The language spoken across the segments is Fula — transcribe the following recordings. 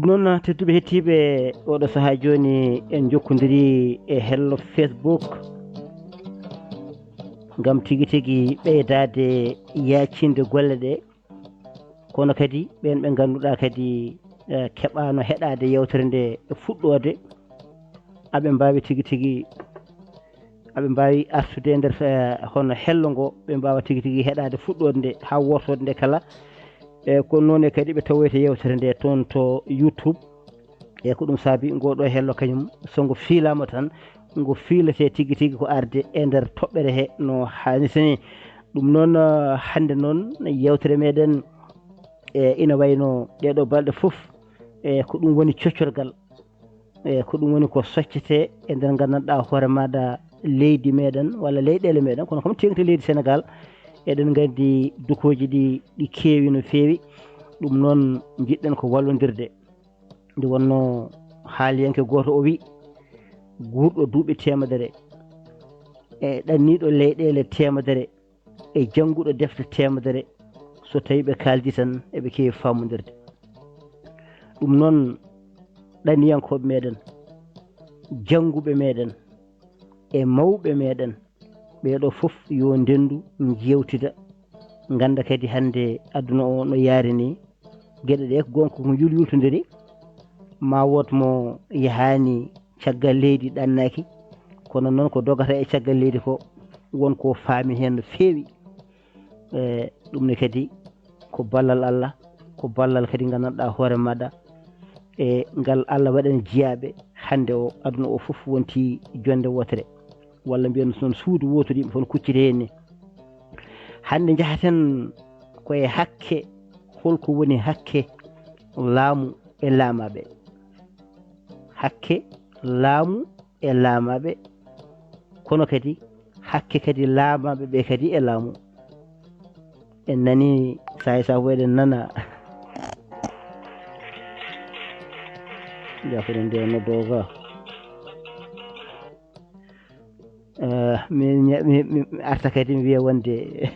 ɗum noon tedduɓe hettiɓe oɗo saaha joni en jokkodiri e hello Facebook gam tigui tigui ɓeydade yacinde golle ɗe kono kadi ɓen ɓe ganduɗa kadi keɓano heɗade yewtere nde fuɗɗode aɓe mbawi tigui tigui aɓe mbawi artude e nder hono hello ngo ɓe mbawa tigui tigui heɗade fuɗɗode nde ha wortode nde kala e kono noon kadi ɓe tawoyte yewtere nde toon to YouTube e ko ɗum saabi ngoɗo hello kañum songo fiilama tan ngo fiilete tigui tigui ko arde e nder toɓɓere he no hannirta ni. ɗum noon hande noon yewtere meɗen ina wayno ɗeɗo balɗe foof ko ɗum woni coccorgal ko ɗum woni ko soccete e nder gandanɗa hoore maɗa leydi meɗen walla leyɗele meɗen kono kam tengti leydi Sénégal eɗen gandi dukoji ɗi keewi no feewi. ɗum noon jiɗɗen ko wallodirde nde wonno haaliyanke goto o wi guurɗo duuɓi temedere e ɗanniɗo leyɗele temedere e jannguɗo defte temedere so tawi ɓe kaldi tan eɓe keewi fammodirde. ɗum noon ɗaniyankoɓe meɗen jannguɓe meɗen e mawɓe meɗen ɓeɗo foof yo ndendu jewtida ganda kadi hande aduna o no yaari ni gueɗe ɗe ko gonka ko yulyultodiri ma wood mo yahani caggal leydi ɗannaki kono noon ko dogata e caggal leydi ko wonko faami hen no feewi. ɗum ne kadi ko ballal Allah ko ballal kadi gandanɗa hoore maɗa e ngal Allah waɗani jiyaɓe hande o aduna o foof wonti jonde wotere walla mbiyen noon suudu wotude yimɓe fon kuccite hen ni. hande jahaten koye hakke holko woni hakke laamu e laamaɓe, hakke laamu e laamaɓe kono kadi hakke kadi laamaɓe ɓe kadi e laamu. en nani sa woyɗen nana jafuɗen nde noddoga mi arta kadi mi wiya wonde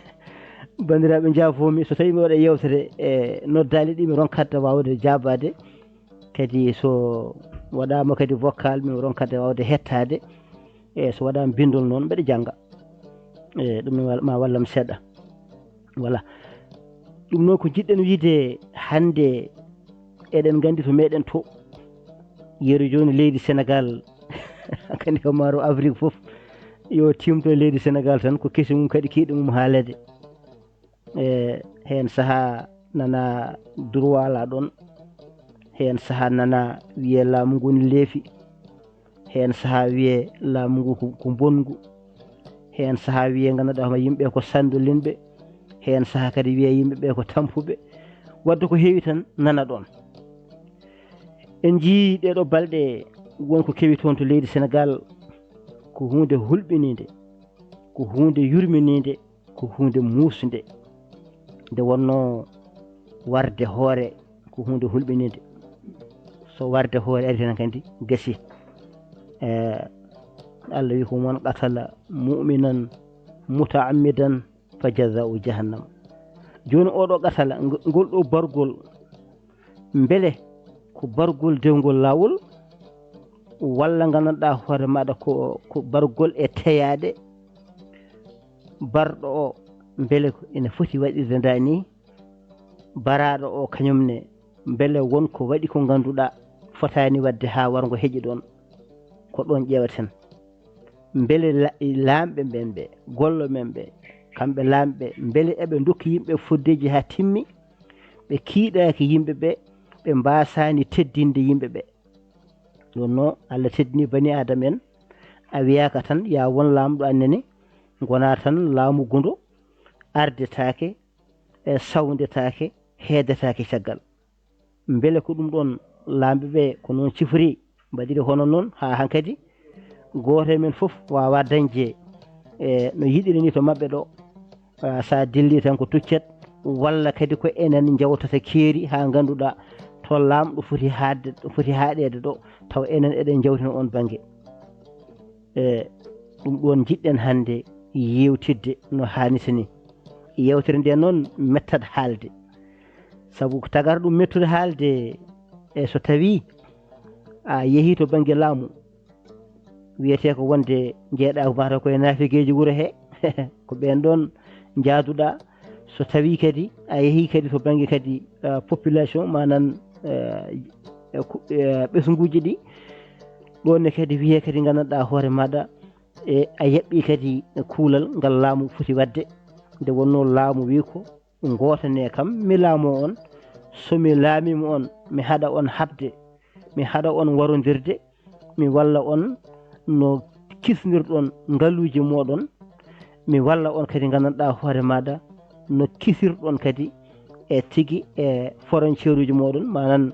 bandiraɓe jaafomi so tawi mi waɗa yewtere e noddali ɗi mi ronkadde wawde jabade kadi so waɗama kadi vocal mi ronkadde wawde hettade e so waɗama bindol noon mbeɗa jangga ɗum ma wallam seeɗa. voilà ɗum noon ko jiɗɗen wiide hande eɗen gandi to meɗen to yeru joni leydi Sénégal kandi ko maro Afrique foof yo timto leydi Sénégal tan ko keesi mum kadi kiiɗe mum haalede hen saaha nana droit la ɗon hen saaha nana wiye laamu ngu ne leefi hen saaha wiye laamu ngu ko bonngu hen saaha wiye ganduɗa hono yimɓe ko sandolinɓe hen saaha kadi wiye yimɓeɓe ko tampuɓe wadde ko heewi tan nana ɗon. en jii ɗeɗo balɗe wonko kewi toon to leydi Sénégal ko hunde hulɓinide ko hunde yurminide ko hunde muusude nde wonno warde hoore ko hunde hulɓinide so warde hoore ari tan kandi gasi. Allah wi ko mon qatala mu'minan mutaammidan fa jazau jahannam. joni oɗo qatala ngol ɗo bargol beele ko bargol dewgol lawol walla gandanɗa hoore maɗa ko bargol e teyade barɗo o beele ene foti waɗirde dani baraɗo o kañumne beele wonko waɗi ko ganduɗa fotani wadde ha wargo heeƴi ɗon ko ɗon ƴewaten. beele lamɓe ɓen ɓe gollo men ɓe kamɓe lamɓe beele eɓe dokki yimɓe foddeji ha timmi ɓe kiiɗaki yimɓeɓe ɓe mbasani teddinde yimɓeɓe. ɗum noon Allah teddini bani adama en a wiyaka tan ya won lamɗo annene gona tan laamu gundo ardetake e sawdetake heedetake caggal. beele ko ɗum ɗon lamɓeɓe ko noon cifori mbaɗiri hono noon ha hankadi goto men foof wawa dañde no yiɗiri ni to mabɓe ɗo sa dilli tan ko tuccet walla kadi ko enen jawtata keeri ha ganduɗa to lamɗo foti haɗede ɗo taw enen eɗen jawtina on banggue. ɗum ɗon jiɗɗen hande yewtidde no hannirta ni. yewtere nde noon mettat haalde saabu ko tagata ɗum mettude haalde so tawi a yehi to banggue laamu wiyete ko wonde jeeɗa mata koye naafigeji wuuro he ko ɓen ɗon jaaduɗa so tawi kadi a yehi kadi to banggue kadi population manan ɓesguji ɗi ɗonne kadi wiye kadi gandanɗa hoore maɗa a yaɓɓi kadi kuulal ngal laamu foti wadde nde wonno laamu wi ko gotane kam mi laamo on somi laamimo on mi haɗa on habde mi haɗa on warodirde mi walla on no kisnirɗon ngaluji moɗon mi walla on kadi gandanɗa hoore maɗa no kisirɗon kadi e tigui e frontiére uji moɗon manan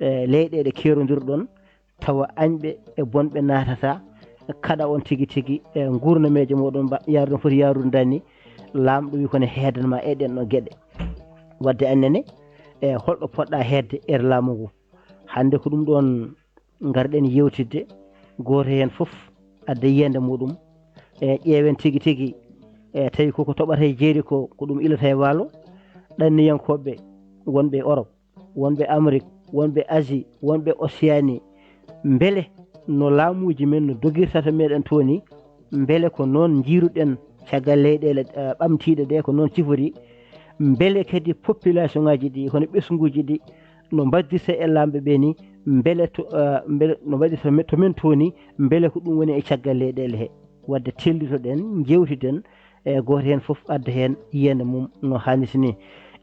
leyɗeɗe kerodirɗon tawa añɓe e bonɓe natata kaɗa on tigui tigui e gurnameje moɗon yaru no foti yarude dani lamɗo wi kone heedanma e ɗen ɗo gueɗe wadde annene e holɗo poɗɗa hedde laamu ngu hande ko ɗum ɗon garɗen yewtidde goto hen foof adda yiyande muɗum ƴeewen tigui tigui tawi koko toɓata e jeeri ko ɗum ilata e waalo ɗanniyankoɓe wonɓe Europe wonɓe Amérique wonɓe Asie wonɓe Océanie beele no laamuji men no dogirtata meɗen toni beele ko noon jiiruɗen caggal leyɗele ɓamtiɗe ɗe ko noon sifori beele kadi population ngaji ɗi hono ɓesguji ɗi no mbaddirta e lamɓe ɓe ni beele no mbaɗirta to men toni beele ko ɗum woni e caggal leyɗele he wadde tellitoɗen jewtiden e goto hen foof adda hen yiyande mum no hannirta ni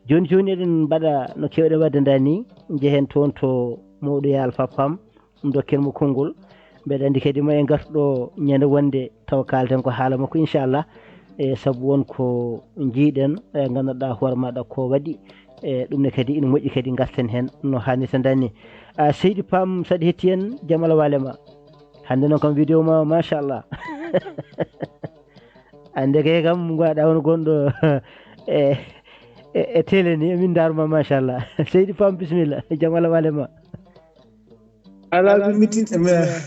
joni joni eɗen mbaɗa no kewɗen wadde dani jehen toon to mawɗo yaal Fapam dokken mo konngol mbeɗa andi kadi ma en gartuɗo ñande wonde taw kalten ko haala makko inchallah e saabu wonko jiiɗen e gandanɗa hoore maɗa ko waɗi e ɗumne kadi ina moƴƴi kadi garten hen no hannirta dani Seydi Pam saɗa hetti en jaam Allah walema hande noon kam vidéo ma machallah ande kay kam gaɗa won gonɗo e télé ni min daruma machallah Seydi Pam bisimilla jaam Allah walema ala mi mitin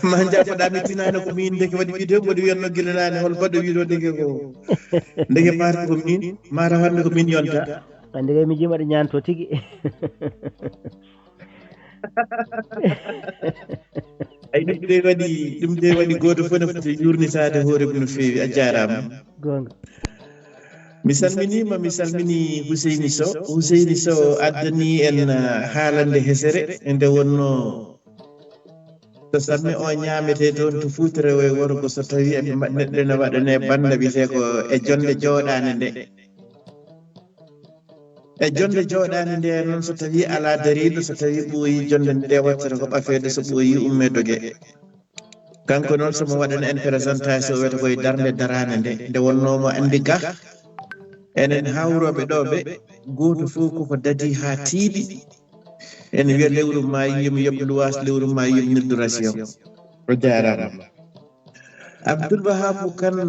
ma jaɓɓaɗa mittinani ko min ndeke waɗi vidéo mboɗo wiyatno guillanani hol baɗɗo wiɗo ndeke ko ndeke mata ko min mata hande ko min yonta ande kay mi jimaɗo ñanto tigui ay ɗum de waɗi goto fof ne foti yurnitade hoore mum no fewi a jarama gonga mi salmini Huseyni Sow addani en haalande hesere nde wonno so salmi o ñamete toon to fuutere way worgo so tawi neɗɗo ne waɗane banda wiyete ko e jonde jooɗade nde e jonde jooɗade nde noon so tawi ala dariɗo so tawi ɓooyi jonde nde wattata ko ɓafede so ɓooyi umme dogue kanko noon somo waɗana en présentation wiyata koye darde darade nde wonnomo andi ga enen hawroɓe ɗoɓe goto fof koko dadi ha tiiɗi ene wiya lewru ma yiyum yoɓ luwas lewru ma yiyum nirduration o jarama Abdoul Wahab Kane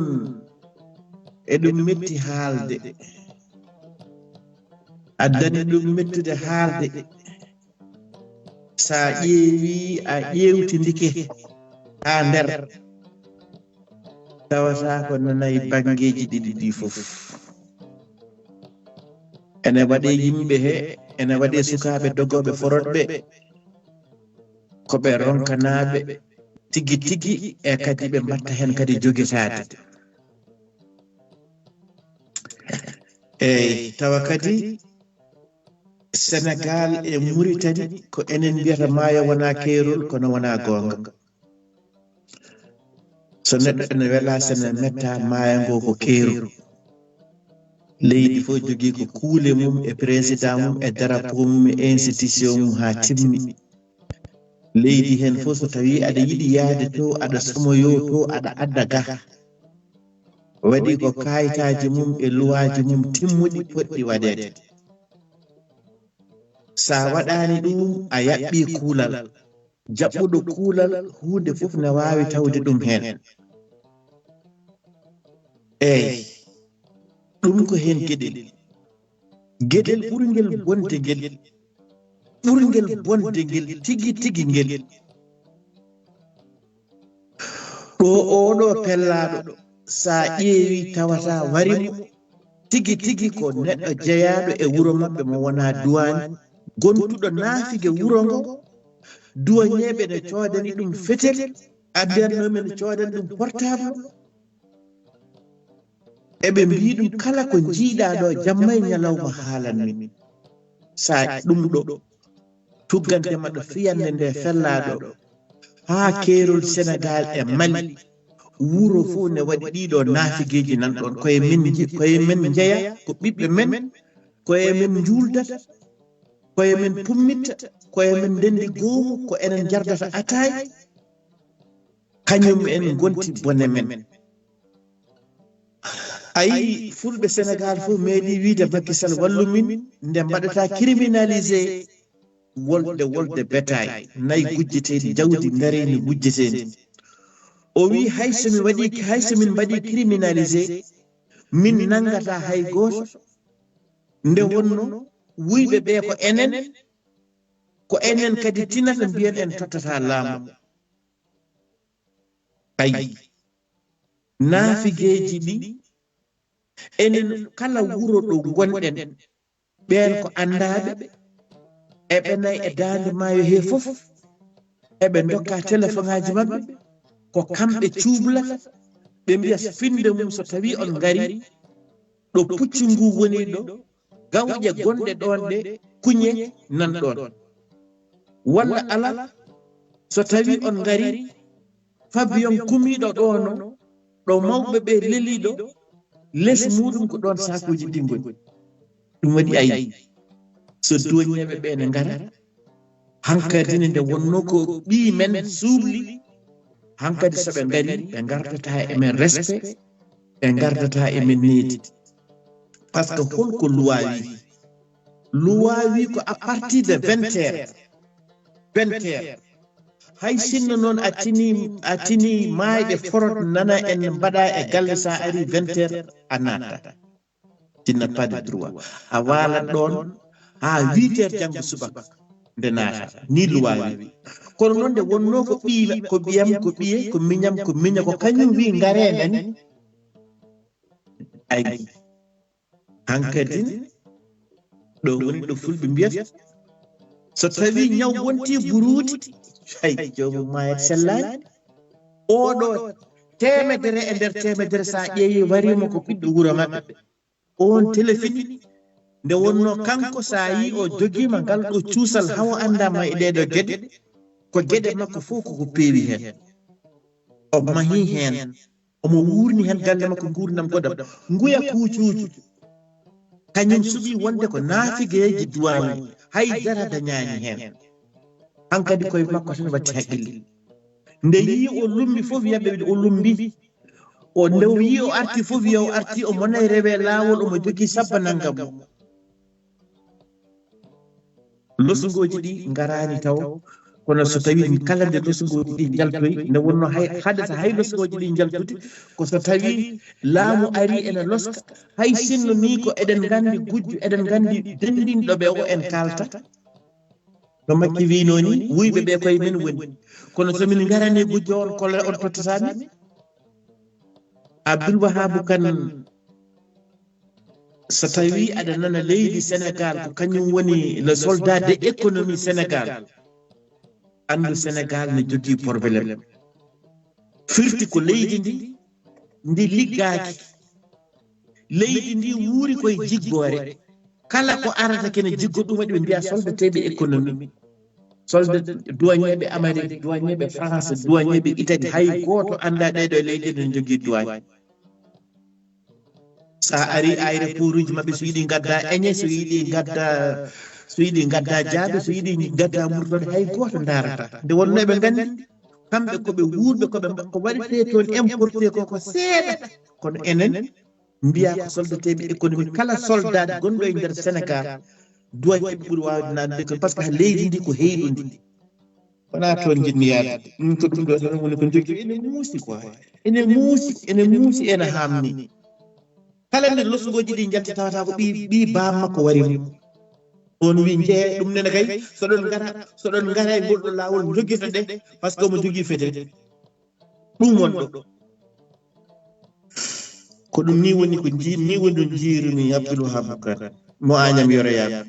e ɗum metti haalde addani ɗum mettude haalde sa ƴeewi a ƴewtidike ha nder tawata ko nanayi banggueji ɗiɗi ɗi foof ene waɗe yimɓe he ene waɗe sukaɓe dogoɓe forotɓe koɓe ronkanaɓe tigui tigui e kadi ɓe mbatta hen kadi joguitade eyyi tawa kadi Sénégal e Mauritanie ko enen mbiyata maayo wona keerol kono wona gonga so neɗɗo ene wela sene metta maayo ngo ko keerol leydi fof jogui ko kuule mum e président mum e drapeau mum e institution mum ha timmi leydi hen fof so tawi aɗa yiiɗi yaade to aɗa somoyo to aɗa adda ga waɗi ko kayitaji mum e luwaji mum timmuɗi poɗɗi waɗede sa waɗani ɗum a yaɓɓi kuulal jaɓɓuɗo kuulal hunde fof ne wawi tawde ɗum hen eyyi ɗum ko hen gueɗel ɓurguel bonde guel tigui tigui guel ɗo oɗo pellaɗo sa ƴeewi tawata warimo tigui tigui ko neɗɗo jeeyaɗo e wuuro mabɓe mo wona duwani gontuɗo naafigue wuuro ngo duwañeɓe ne coodani ɗum fetel addannomen ne coodani ɗum portable eɓe mbi ɗum kala ko jiiɗa ɗo jamma e ñalawma haalanmin sa ɗum ɗo tuggantema ɗo fiyande nde fellaɗo haa keerol Sénégal e Mali wuro fuu ne waɗi ɗiɗo naafigueji nan ɗon koye men jeeya ko ɓiɓɓe men koye men juuldata koye men pummitta koye men ndendi goomu ko enen jardata ataye kañum en gonti bone men ayi fulɓe Sénégal fof meeɗi wiide Macky Sall wallu min nde mbaɗata criminalisé wolde bétail nayi gujjeteɗi jawdi ndarini gujjeteɗi o wi hayso min mbaɗi criminalisé min nangata hay goto nde wonno wuyɓe ɓe ko enen kadi tinata mbiyen en tottata laamu ayi naafigueji ɗi enen kala wuro ɗo gonɗen ɓen ko andaɓe eɓe nayi e dande maayo he fof eɓe dokka téléphone ngaji mabɓe ko kamɓe cuublata ɓe mbiya finde mum so tawi on ngari ɗo puccu ngu woni ɗo gawƴe gonɗe ɗon ɗe kuñe nan ɗon walla ala so tawi on ngari fabiyon kumiɗo ɗono ɗo mawɓe ɓe leliɗo les muɗum ko ɗon sakuji ɗi goni ɗum waɗi ayi so duwañeɓe ɓe ne ngara hankadine nde wonno ko ɓii men suubli hankadi soɓe ngari ɓe gardata emen respect ɓe gardata emen needi par ce que holko loi wi ko à partir de 20 heures hay sinno noon a tini maayɓe forot nana en mbaɗa e galle sa ari 20 heures a natta tinna pas de droit a walat ɗon ha 8 heures janggo subaka nde naata ni loi wi kono noon nde wonno ko ɓiyam ko ɓiye ko miñam ko miña ko kañum wi ngare nani ay hankadine ɗo woni ɗo fulɓe mbiyata so tawi ñaw wonti buruudi hay jomum mayat sellani oɗo temedere e nder temedere sa ƴeewi warimo ko ɓiɗɗo wuuro maɓɓe on téléfini nde wonno kanko sa yi o joguima ngal ɗo cuusal hawo andama e ɗeɗo gueɗe ko gueɗe makko fof koko peewi hen o mahi hen omo wurni hen galle makko gurdam goɗam nguya kuucuuju kañum suɓi wonde ko naafigueji duwani haydara dañani hen hankadi koye makko tan watti haqqille nde yi o lumbi fof wiyaɓe o lumbi o nde yi o arti fof wiya o arti o monay rewe lawol omo jogui sabba naggam losugoji ɗi garani taw kono so tawi kala nde losugoji ɗi jaltoyi nde wonno haɗata hay losugoji ɗi jaltude ko so tawi laamu ari ene loska hay sinno ni ko eɗen gandi gujjo eɗen gandi dendinɗoɓe o en kalta no Makki wino ni wuyɓe ɓe koye men woni kono somin garani gujjo on kolla on tottatami Abdoul Wahab Kane so tawi aɗa nana leydi Sénégal ko kañum woni le soldat de économie Sénégal andu Sénégal ne jogui probléme firti ko leydi ndi liggaki leydi ndi wuuri koye jiggore kala ko arata kene jiggo ɗum waɗi ɓe mbiya soldateɓe économie solde douanier Amérique douanier France douanier Italie hay goto anda ɗeɗo leydi ne jogui douane sa ari aéroport uji mabɓe so yiiɗi gadda eñe so yiiɗi gadda jaaɓe so yiiɗi gadda murtode hay goto darata nde wonno ɓe gandi kamɓe koɓe wuurɓe ko waɗete toon importé ko seeɗa kono enen mbiya ko soldateɓe économique kala soldat gonɗo e nder Sénégal duwañeɓe ɓuuri wawde nadde ko par ce que leydi ndi ko heyɗudi wona toon jinmi yaade ɗum ko ɗum ɗo tan woni ko jogui ene muusi quoi ene muusi ene hamni kala nde losugoji ɗi jalti tawata ko ɓi bam makko wari on wi jeeye ɗum nene kay soɗon gara e ngol ɗo lawol joguirta ɗe par ce que omo jogui fete ɗum wonɗo ko ɗum ni woni ko ni woni ɗo jiirumi Abdoul Wahab Kane mo Agnam yoroyama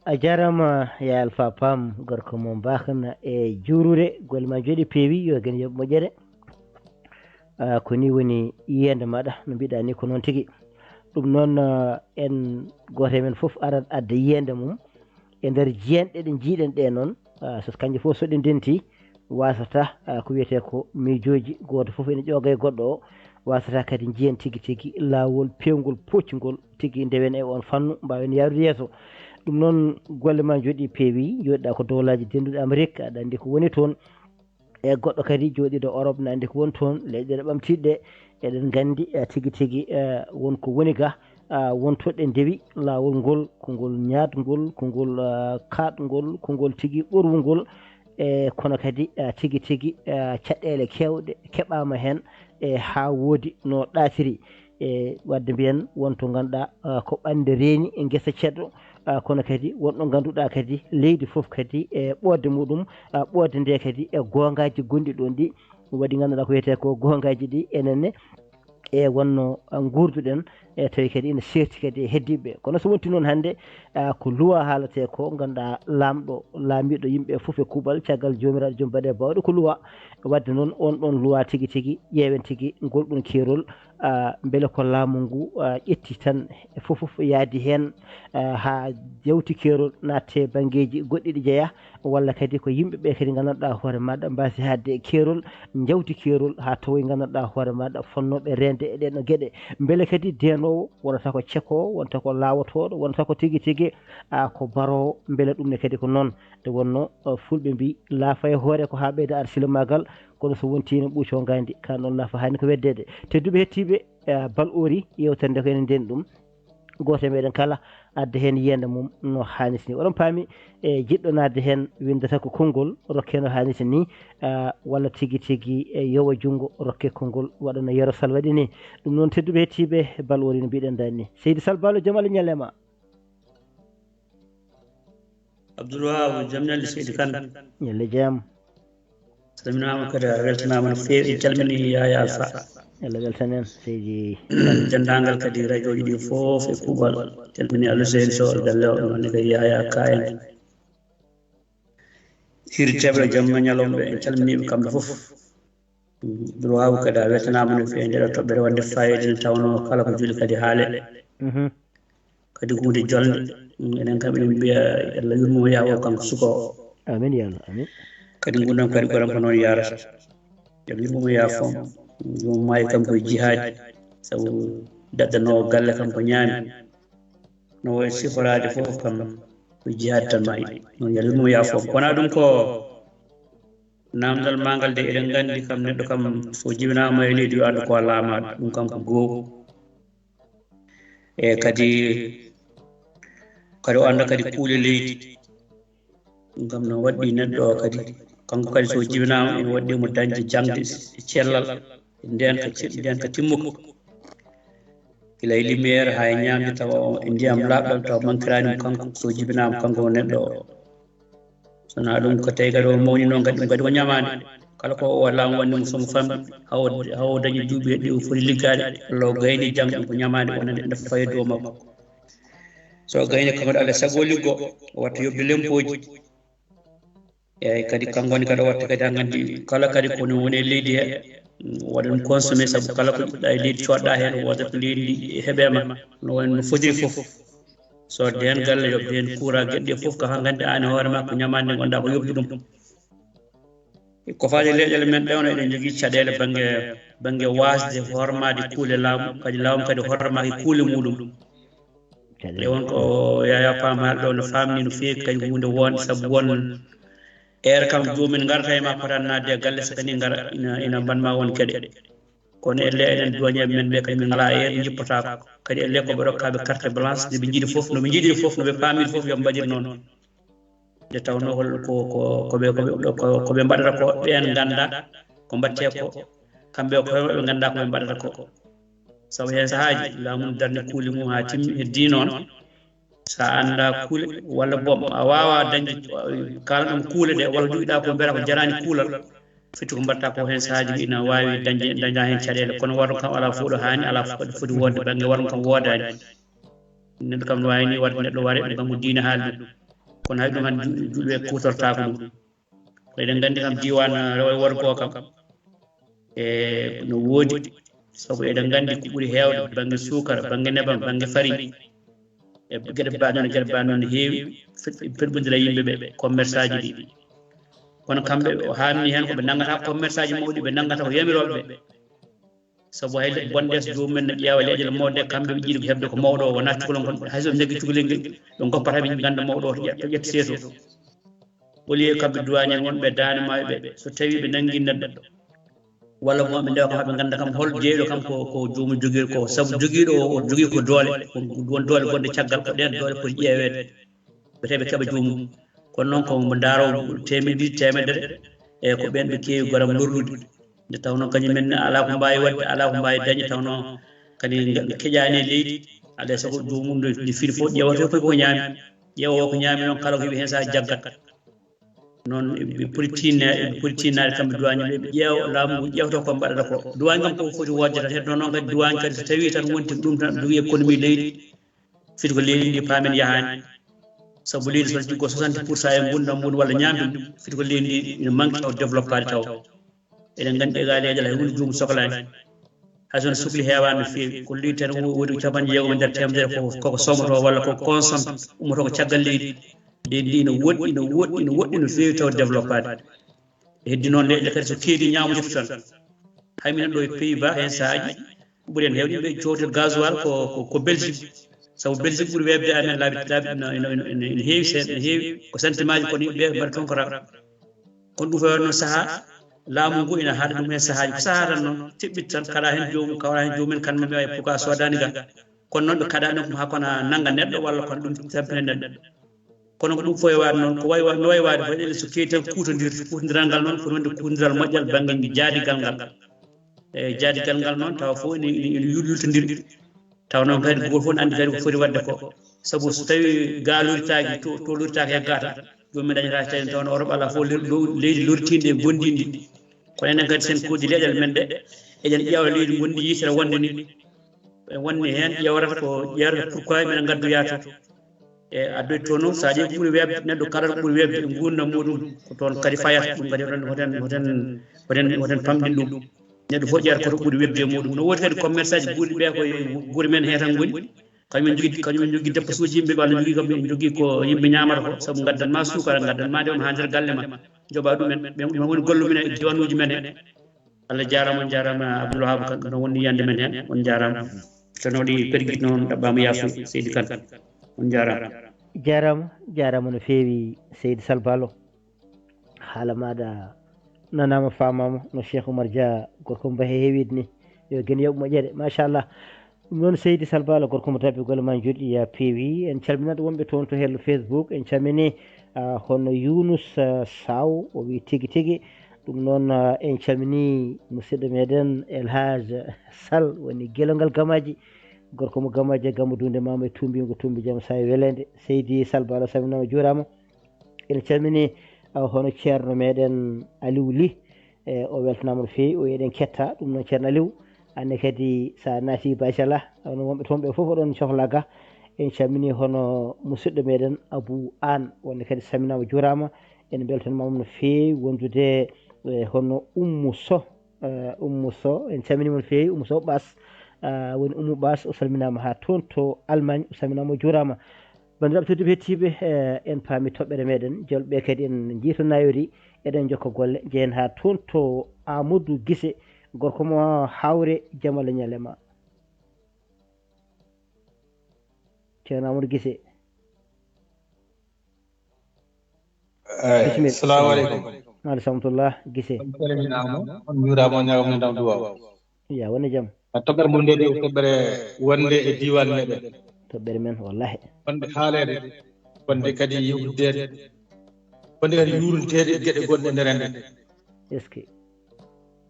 a jarama ya alfa pam gorko mon bakna e jurude golma jodi pewi yo gen yob mojere ko ni woni yiyande maɗa no mbiɗa ni ko noon tigui ɗum noon en goto men foof arat adda yiyande mum e nder jiyanɗe ɗe jiiɗen ɗe noon so kanƴe fof soɗe ndenti wasata ko wiyete ko miijoji goto foof ene ƴooga e goɗɗo o wasata kadi jiyen tigui tigui lawol pewgol poccugol tigui ndewen e on fannu mbawen yarude yeeso ɗum noon golle ma jooɗi peewi jooɗiɗa ko dowlaji denduɗe Amérique aɗa andi ko woni toon e goɗɗo kadi jooɗiɗo Europe ne andi ko woni toon leyɗele ɓamtiɗɗe eɗen gandi tigui tigui wonko woni ga wontoɗe ndewi lawol ngol ko ngol ñaadgol ko ngol kaɗgol ko ngol tigui ɓorwugol e kono kadi tigui tigui caɗele kewɗe keɓama hen e ha woodi no ɗaatiri e wadde mbiyen wonto ganduɗa ko ɓande reeni e guesa ceddo kono kadi wonɗo ganduɗa kadi leydi foof kadi e ɓodde muɗum ɓodde nde kadi e gongaji gonɗi ɗon ɗi waɗi ganduɗa ko wiyete ko gongaji ɗi enenne e wonno gurduɗen e tawi kadi ene serti kadi e heddiɓe kono so wonti noon hannde ko luwa haalate ko ganduɗa lamɗo laamiɗo yimɓe foof e kuuɓal caggal jomiraɗo joom baɗe bawɗe ko luwa wadde noon on ɗon luwa tigui tigui ƴeewen tigui golɗon keerol beele ko laamu ngu ƴetti tan fofoof yaadi hen ha jewti keerol natte banggueji goɗɗi ɗi jeeya walla kadi ko yimɓeɓe kadi gandanɗa hoore maɗa mbasi hadde e keerol jawti keerol ha tawoy gandanɗa hoore maɗa fonnoɓe rende e ɗenɗo gueɗe beele kadi denowo wonata ko cekowo wonata ko lawotoɗo wonata ko tigui tigui ko barowo beele ɗum ne kadi ko noon nde wonno fulɓe mbi laafa e hoore ko ha ɓeyda arsila magal kono so wontino ɓuuco gandi ka noon laafa hani ko weddede tedduɓe hettiɓe bal ori yewtere nde ko enen nden ɗum goto meɗen kala adda hen yiyande mum no hannirta ni oɗon paami e jiɗɗo nadde hen windata ko konngol rokke no hannirta ni walla tigui tigui e yowa junggo rokke konngol waɗa no Yero Sall waɗi ni ɗum noon tedduɓe hettiɓe bal wori no mbiɗen dani ni Seydi Sall Ballo jaam Allah ñalema Abdoulwahab jaam ñalle Seydi Kane ñalle jaam salminama kadi a weltanama no fewi calmini Yaya Alpha Allah weltanen seydi dendagal kadi radio ji ɗi foof e kuuɓal calmini Aluseyne Sow galle o nonne kadi Yaya Ka en hirteɓe jamma ñalawma en calminiɓe kamɓe foof Abdoulwahab kadi a weltanama no fewi ndeɗo toɓɓere wonde fayida ne tawno kala ko juuli kadi haale kadi hunde jolde enen kam eɗen mbiya Allah yurmomo yawo kanko suka o amin ya Allah amin kadi gurdam kadi goram ko noon yarata yo yurmomo yaafo yo maayi kanko e jihaadi sabu daddanowo galle kanko ñaami no woye siforade fof kam ko jihaadi tan maayi noon yo yurmomo yaafo wona ɗum ko namdal ma ngal de eɗen gandi kam neɗɗo kam so jibinama e leydi yo andu ko laamaɗo ɗum kanko goho e kadi o anda kadi kuule leydi ɗum kam no waɗɗi neɗɗo o kadi kanko kadi so jibinama ene waɗɗimo dañde jangde e cellal ndenka timmuko gila e lumiére ha e ñamde tawa e ndiyam laaɓɗam tawa manquirani kanko so jibinama kanko o neɗɗo o sona ɗum ko tawi kadi o mawni noon kadi ɗum kadi ko ñamade kala ko o laamu wannimo somo famɗi hawo dañi duuɓi heddi o foti liggade walla o gayni jang ɗum ko ñamade wonande ene fayi dow makko so gayni kanko ɗo Allah sago liggo o watta yobde lempoji eyyi kadi kankone kadi o watta kadi ha gandi kala kadi kono woni e leydi he waɗa ɗum consommé saabu kala ko ƴiɗɗa e leydi coɗɗa hen wodata leydi heeɓema no fodiri foof sodde hen galle yobde hen courant gueɗe ɗe foof ko ha gandi an e hoorema ko ñamade nde gonɗa ko yobde ɗum ko faade leyɗele men ɗewno eɗen jogui caɗele banggue wasde hormade kuule laamu kadi laamu kadi hormaki kuule muɗum nde wonko Yaya Pam haali ɗo no famni no fewi kadi hunde wonde saabu won ere kam jomumen garata e ma potan nadde e galle so kadi gara ina mbanma won gueɗe kono elle enen duwañeɓe men ɓe kadi min ngala ere jippotako kadi elle koɓe rokkaɓe carte blanche nde ɓe jiiɗi foof noɓe jiiɗiri foof noɓe pamiri foof yoɓe mbaɗir noon nde tawno koɓe mbaɗata ko ɓen ganda ko mbatte ko kamɓe koɓe ganda koɓe mbaɗata ko sabu hen sahaji laamu darde kuule mum ha timmi heddi noon sa anda kuule walla bom a wawa dañde kala ɗum kuule ɗe walla joguiɗa ko mbiyata ko jarani kuulal fitti ko mbatta ko hen sahaji ina wawi daña hen caɗele kono warno kam ala fo ɗo hani ala foti wonde banggue warno kam wodani neɗɗo kam no wawi ni wadde neɗɗo waare ɗum kam ko diine haalde ɗum kono hay ɗum han julɓe kutortako ɗum ko eɗen gandi kam diwan worgo kam no woodi sabu eɗen gandi ko ɓuri heewde banggue sukara banggue nebam banggue farine e gueɗe ba noon heewi firɓodira yimɓeɓe commerce aji ɗi kono kamɓe o hamni hen koɓe nangata commerce aji mawɗi ɓe nangata ko yamiroɓeɓe sabu hay bonɗes jomumen ne ƴeewa leƴƴel mawde kamɓe ɓe jiiɗi ko heɓde ko mawɗo o wona cukalon kon hayso ɓe jagui cukalel ngel ɓe goppata ɓe ganda mawɗo o to ƴetta seeso au lieu kamɓe douane en wonɓe dane maɓe ɓe so tawi ɓe nangui neɗɗo walla ko ɓe ndewa kam haɓe ganda kam hol jeeyɗo kam ko jomum joguiɗo ko sabu joguiɗo o jogui ko doole won doole gonɗe caggal ko ɗen doole poti ƴeewede ɓe keeɓa joomum kono noon komo daaro temedde temedere e ko ɓen ɓe keewi goram lorlude nde tawno kañumen ala ko mbawi wadde ala ko mbawi dañde tawno kadi keƴani e leydi alay saago jomum nde fiɗi fof ƴewata ko ñaami ƴeewo ko ñaami noon kala ko heeɓi hen sa jaggat noon ɓe poti tinnade kamɓe douane ɓe ƴeewa laamu ngu ƴewta ko mbaɗata ko douane kam koko foti wodde tan heddo noon kadi douane kadi so tawi tan wonti ɗum tan jogui économie leydi fiɗi ko leydi ndi paamen yahani sabu leydi so jiggo 60% e gurdam mum walla ñamde ɗum fiɗi ko leydi ndi ina manque taw développade taw eɗen gandi égalejal hay hunde jomum sohlani haysono sohli hewani no fewi ko leydi tan woodi ko capanɗe jeegom e nder temedere koko somto walla ko consomme ummoto ko caggal leydi leydi ndi no woɗɗi no fewi taw développade heddi noon leƴƴe kadi so keedi ñamude tan hay minen ɗo e Pays-Bas hen saahaji ɓuuri en hewde ɓe jowte gasoil ko Belgique sabu Belgique ɓuuri webde amen laabi ene heewi seeɗa ene heewi ko sentiment ji kono yimɓeɓe mbaɗa toon ko raɓa kono ɗum fewani noon saaha laamu ngu ina haɗa ɗum hen saahaji ko saaha tan noon teɓɓit tan kaɗa hen jomum kawra hen jomumen kanma mbiya pourquoi sodani ga kono noon ɓe kaɗani ko hakkona nagga neɗɗo walla kono ɗum tampina neɗɗo kono ko ɗum foye wade noon ko no wayi wade waɗele so keedi tan kutodiral ngal noon ko wonde kutodiral moƴƴal banggue jaadigal ngal e jaadigal ngal noon tawa fof ene yultodiri taw noon kadi goto fof ne andi kadi ko foti wadde ko sabu so tawi ga loritaki to loritaki e gata jomum dañata tawi tawno Europe ala fof leydi loritinde e gondindi kono enen kadi sen koddi leƴƴal men ɗe eɗen ƴeewa leydi gondi yitere wonde ni wonni hen ƴewrata ko ƴewrata pourquoi minen gaddoya to e addoy to noon sa ƴeewi ɓuuri webde neɗɗo kala ɓuuri webde e gurdam muɗum ko toon kadi fayata ɗum kadi hoten famɗin ɗum neɗɗo fof ƴeewata koto ɓuuri webde e muɗum no woodi kadi commerce aji ɓuuri ɓe koye guure men he tan goni kañumen jogui dépôt uji yimɓe walla jogui ko yimɓe ñamata ko saabu gaddanma sukara gaddanma ndewma ha nder galle ma jooɓa ɗumen ɓe woni gollumen e diwanuji men he Allah jarama on jarama Abdoulwahab Kane no wonni yiyande men hen on jarama sono ɗi perguit noon ɗaɓɓama yaafo Seydi Kane on jarama no feewi Seydi Salbalo haala maɗa nanama famama no Cheikh Oumar Dia gorko mo heewide ni yo guen yoɓ moƴƴere machallah ɗum noon Seydi Salbalo gorko mo dabɓe golle ma joɗɗi ya peewi en calminaɗo wonɓe toon to hello Facebook en calmini hono Younus Saw o wi tigui tigui ɗum noon en calmini musidɗo meɗen Elhaj Sall woni guelongal gamaji gorko mo gamaji Gamadou mama e tumbigo tumbi jaam sa welede Seydi Salbalo salminama juurama en calmini hono ceerno meɗen Aliou Ly o weltanama no fewi o eɗen ketta ɗum noon ceerno Aliou anne kadi sa naati machallah no wonɓe toon ɓe foof oɗon cohla ga en calmini hono musidɗo meɗen Abou An wonne kadi salminama juurama en beltanimama no fewi wondude hono Oumou Sow en calminima no fewi Oumou Sow Ɓas woni Oumou Ɓas o salminama ha toon to Allemagne o salminama o juurama bandiraɓe tedduɓe hettiɓe en paami toɓɓere meɗen jolɓe kadi en jiito nayori eɗen jokka golle jeen ha toon to Amadou Guissé gorko mo hawre jamala ñalema ceerno Amadou Guissé bisimilla assalamu aleykum maaleykum salamtullah Guissé on juurama on ñagam ne dam duwaw ya woni jaam toɓɓere mo nde toɓɓere wonde e diwan meɗen toɓɓere men wallahi wonde haalede wonde kadi yewtidede wonde kadi yurintede e gueɗe gonɗe nder enden est ce que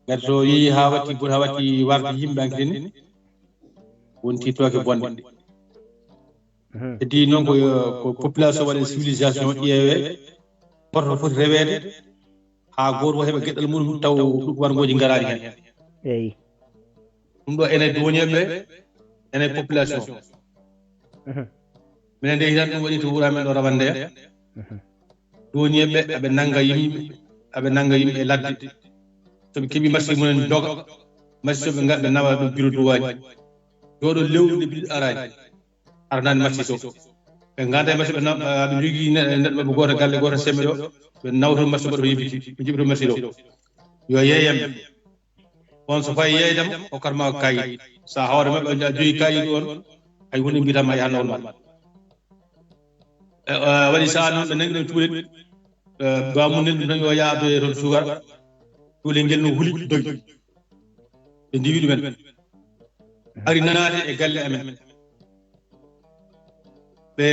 gati so yeehi ha watti warde yimɓe ankini wonti tooke bonde heddi noon ko population waɗe civilisation ƴeewe hoto foti rewede ha goto heeɓa gueɗɗal muɗum taw wargoji garani hen eyi ɗum ɗo ene duwoñeɓe ene population minen nde hitan ɗum waɗi to wuura men ɗo Rawane doni be abe nanga yimbe ladde to be kebi marché munen doga marché be ngadde nawa do bureau do waji do lewde bi araji arnan marché so be ngada marché be be jogi neddo be goto galle goto sembe do be nawto marché do yibiti be jibito marché do yo yeyam on so fay yeydam o karma kay sa hawre mabbe jogi kay don ay woni mbitama ya nawol ma wadi sa non be nangi tuulet baamu nen tan yo yaabe ron sugar tuule ngel no huli doy be ndiwi men ari nanade e galle amen be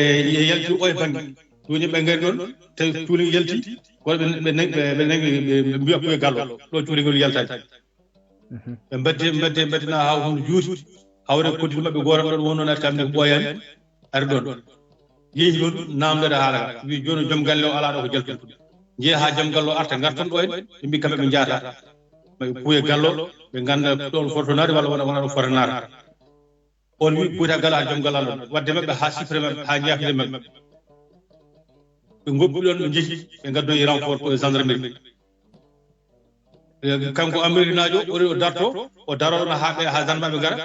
yalti oy bangi doni be ngari don tay tuule yalti wala be nangi be mbiya ko gallo do tuule ngol yaltati be mbadde na haw hon juuti hawre koddi mabbe goram don wonno na tamde boyani ari don yehi don namdade haala wi joni jom galle o ala do ko jaltul jeha jom gallo arta gartan do en mbi kambe be jaata be puye gallo be ganda don fortonade wala wona fortonade on wi puita gala jom gallo wadde mabbe ha sifre mabbe ha jaafide mabbe be ngobbi don be jehi be gaddo yi renfort pour gendarmerie kanko amerinajo o darto o daro na ha gendarmerie gara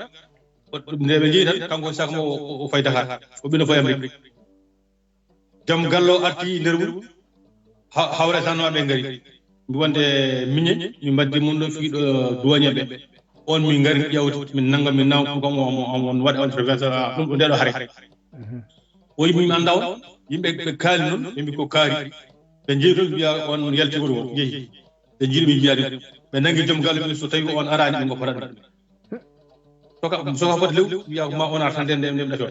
ndebe jiitan kanko sakmo o fay Dakar o bino fay Amérique jom gallo arti nder wuro hawre tan wabe ngari mi wonde minye mi baddi mun do fi do duwagne be on mi ngari yawti min nangam min naw ko on wadi intervention dum do delo hare o yimi mi andaw yimbe be kaali non yimbe ko kaari be jeeto biya on yalti wuro jeehi be jilmi jiyaade be nangi jom gallo so tawi on arani ngo fara so ka fot lew biya ma on artande ndem dato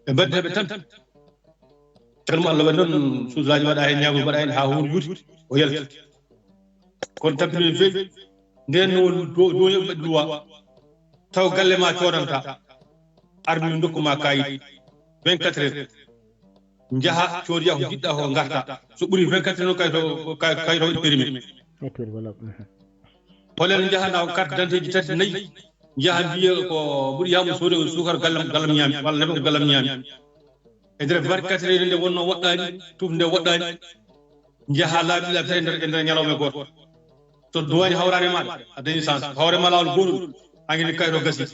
be badde be tan telmo Allah non suusaji wada hen nyaago wada hen ha hono yuti o yalti kon tampini fe den do yobbe duwa taw galle ma codanta armi ndokuma kay 24 heures njaha codiya ko jidda ko garta so buri 24 heures kay to périmé holen njaha na carte d'identité tati nayi njaha biye ko buri yamu sode sukar galam nyami wala nebo galam nyami e der 24 heures nde wonno waddani tum nde waddani njaha laabi la tay nder nyalawme goto to duwani hawrane ma adani sans hawre ma lawol godul angini kayro gasi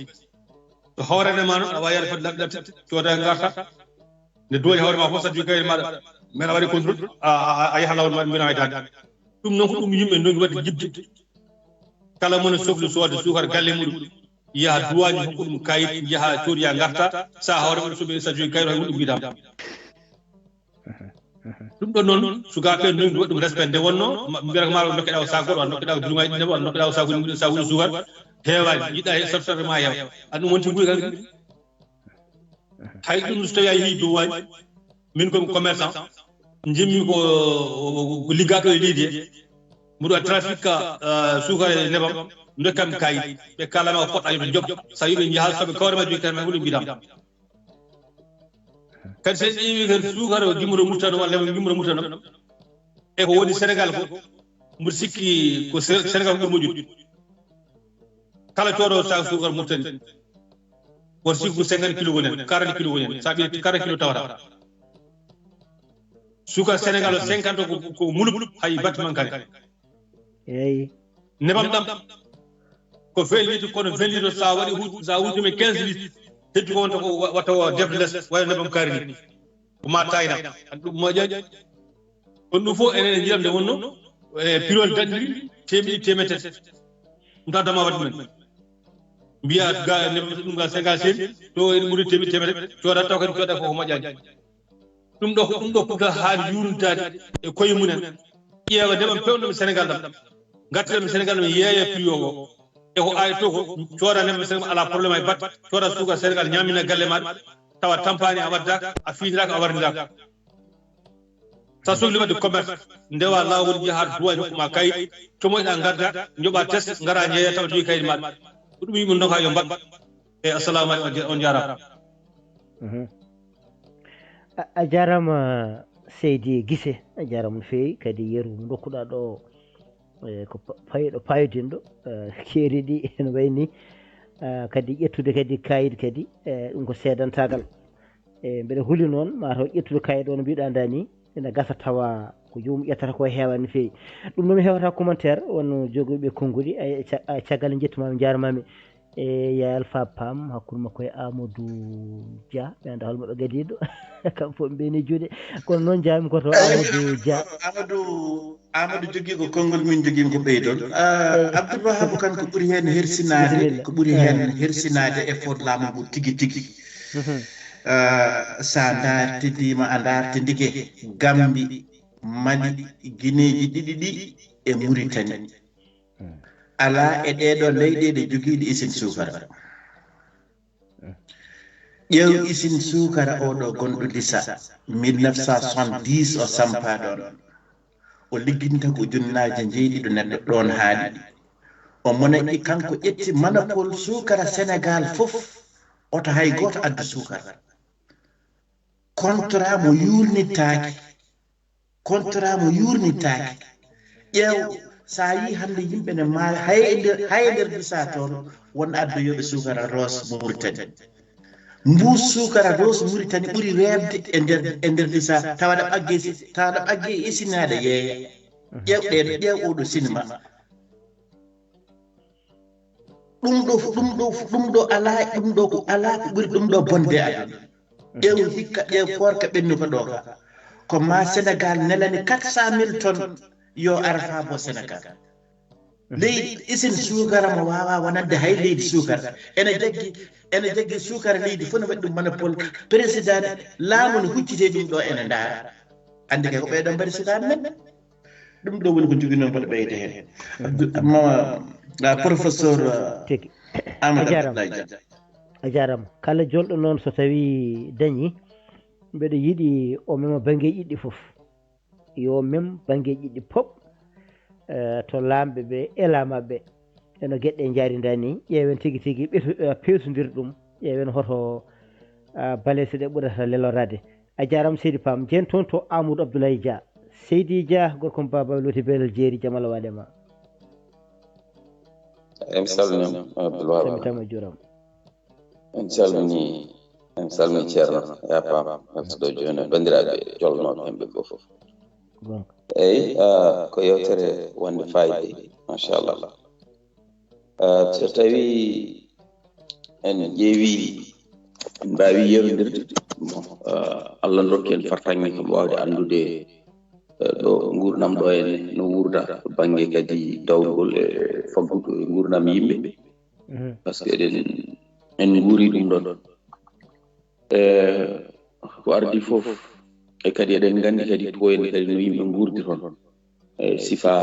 to hawrane ma non awayal fat labda coda garta ne duwani hawre ma fosa ju kayro ma men wari contrôle ay halawol ma mbina haytade dum non ko dum yimbe ndongi wadde jibde kala mon sohlu sode sukar galle mudum ya duwani hokku dum kayit yaha codiya garta sa hawre mo sobe sa ju kayro dum bidam dum don non sugabe non dum respect de wonno mbira ko maaro nokkedaw sa godo nokkedaw dulungay de won nokkedaw sa godo sugar heewani yida e sortore ma yaw adu wonti guri gal hay dum so tawi yi duwani min ko commerçant jimmi ko liggato e lidi mudo trafic sugar nebam ndekam kay be kala ma ko ay job sa yibe jahal sabe kawre ma jogi tan ma wuli bidam kan sen imi gar sugar o gimro mutano wala gimro mutano e ko woni Sénégal ko mbur sikki ko Sénégal ko mujut kala todo sa sugar mutani wor sikku 50 kilo wonen 40 kilo wonen sa bi 40 kilo tawata sugar Sénégal 50 ko mulub hay batman kan eyi nebam dam ko 20 litres kono 20 litres sa wadi sa wuti me 15 litres heddi ko wonta ko watta defles way nebam karini ko ma tayna dum mo jaji on du fo enen jiramde wonno e pirol daddi temete nda dama wadi men biya ga nebam dum ga 50 sen to en muri temete to da taw ko da ko mo jaji dum do ko ha yurundade e koye munen ƴeewa ndeɓam pewɗo mi Sénégal ɗam gattire mi Sénégal mi yeeya prix o e ko ay to ko cooda ndeɓa Sénégal ala probléme ay batte cooda suuka Sénégal ñamina galle maɗa tawa tampani a waddaka a fiitiraka a warnidaka sa sohli wadde commerce ndewa lawol jaha duwa hokkuma kayit comoyɗa gadda joɓa test gara jeeya tawa jogi kayit maɗa ko ɗum yimɓe donka yo mbaɗ e assalamu aleykum on jarama a jarama Seydi Guissé a jarama no fewi kadi yeru dokkuɗa ɗo ko payɗo payodinɗo keeriɗi ene wayni kadi ƴettude kadi kayit kadi ɗum ko seedantagal mbeɗa huuli noon mataw ƴettude kayit o no mbiɗa nda ni ina gasa tawa ko jomum ƴettata ko heewa no feewi ɗum noon mi hewata commentaire wonno jogoɓe konnguli caggal jettumami jarmami e yayal fa pam hakkude makko e Amadou Dia ɓe anda holmo ɓe gadiɗo kam fof ɓe mbeni juuɗe kono noon jaami koto Amadou Dia Amadou jogui ko konngol min jogui ko ɓeydon Abdoul Wahab kan ko ɓuuri hen hersinade e fod laamu ngu tigui tigui sa dartidima a dartidike Gambie Mali Guinéji ɗiɗi ɗi e Mauritanie ala e ɗeɗo leyɗeɗe jogiiɗe usine sukara ƴeew usine sukara oɗo gonɗo Lissa 1970 o sampa ɗon o ligginta ko ujunnaje jeeɗiɗo neɗɗo ɗon haaɗi o monaƴƴi kanko ƴetti monopole sukara Sénégal fof oto hay goto addu sukara contrat mo yurnitaki ƴeew sa yi hande yimɓe ne maayi hay nder Lissa toon won addoyoɓe sukara Ross Mauritanie mbus sukara Ross Mauritanie ɓuuri webde e nder Lissa tawaɗa ɓagge e isinade yeeya ƴeew oɗo cinéma ɗum ɗo ala ko ɓuuri ɗum ɗo bonde aduna ƴeew hikka ƴeew korka ɓennu ko ɗo ka ko ma Sénégal nelani 400 000 tonnes yo arafa bo Sénégal leydi usine sukara mo wawa wonande hay leydi sukara ene jaggi sukara leydi fof ne waɗi ɗum monopole président laamu ne huccite ɗum ɗo ene ndaara andi kay ko ɓeyɗon mbaɗi sukaɓe men ɗum ɗo woni ko jogui noon mboɗo ɓeyde hen professeur Amadou Abdoulaye Dia a jarama kala jolɗo noon so tawi dañi mbeɗo yiiɗi o mema banggueji ɗiɗɗi foof yo mem banggueji ɗiɗɗi pop to lamɓe ɓe e lamaɓe eno gueɗɗe jarinda ni ƴeewen tigui tigui pewtodir ɗum ƴeewen hoto balese ɗe ɓurata lelorade a jarama seydi Pam jen toon to Amadou Abdoulaye Dia Seydi Dia gorkom baba loti belel jeeri jaam Allah waɗema em salminama Abdoul Wahab tama juuram en salmini ceerno ya Pam ɗo joni bandiraɓe jolnoɓe hemɓe fof eyyi ko yewtere wonde fayide machallah so tawi en ƴeewi en mbawi yerodirde Allah dokki en fartange kam wawde andude ɗo gurdam ɗo en no wurda banggue kadi dawgol e faggudu e gurdam yimɓe par ce que en guuri ɗum ɗon ko ardi fof e kadi eɗen gandi kadi toyen kadi no yimɓe gurdi toon e sifa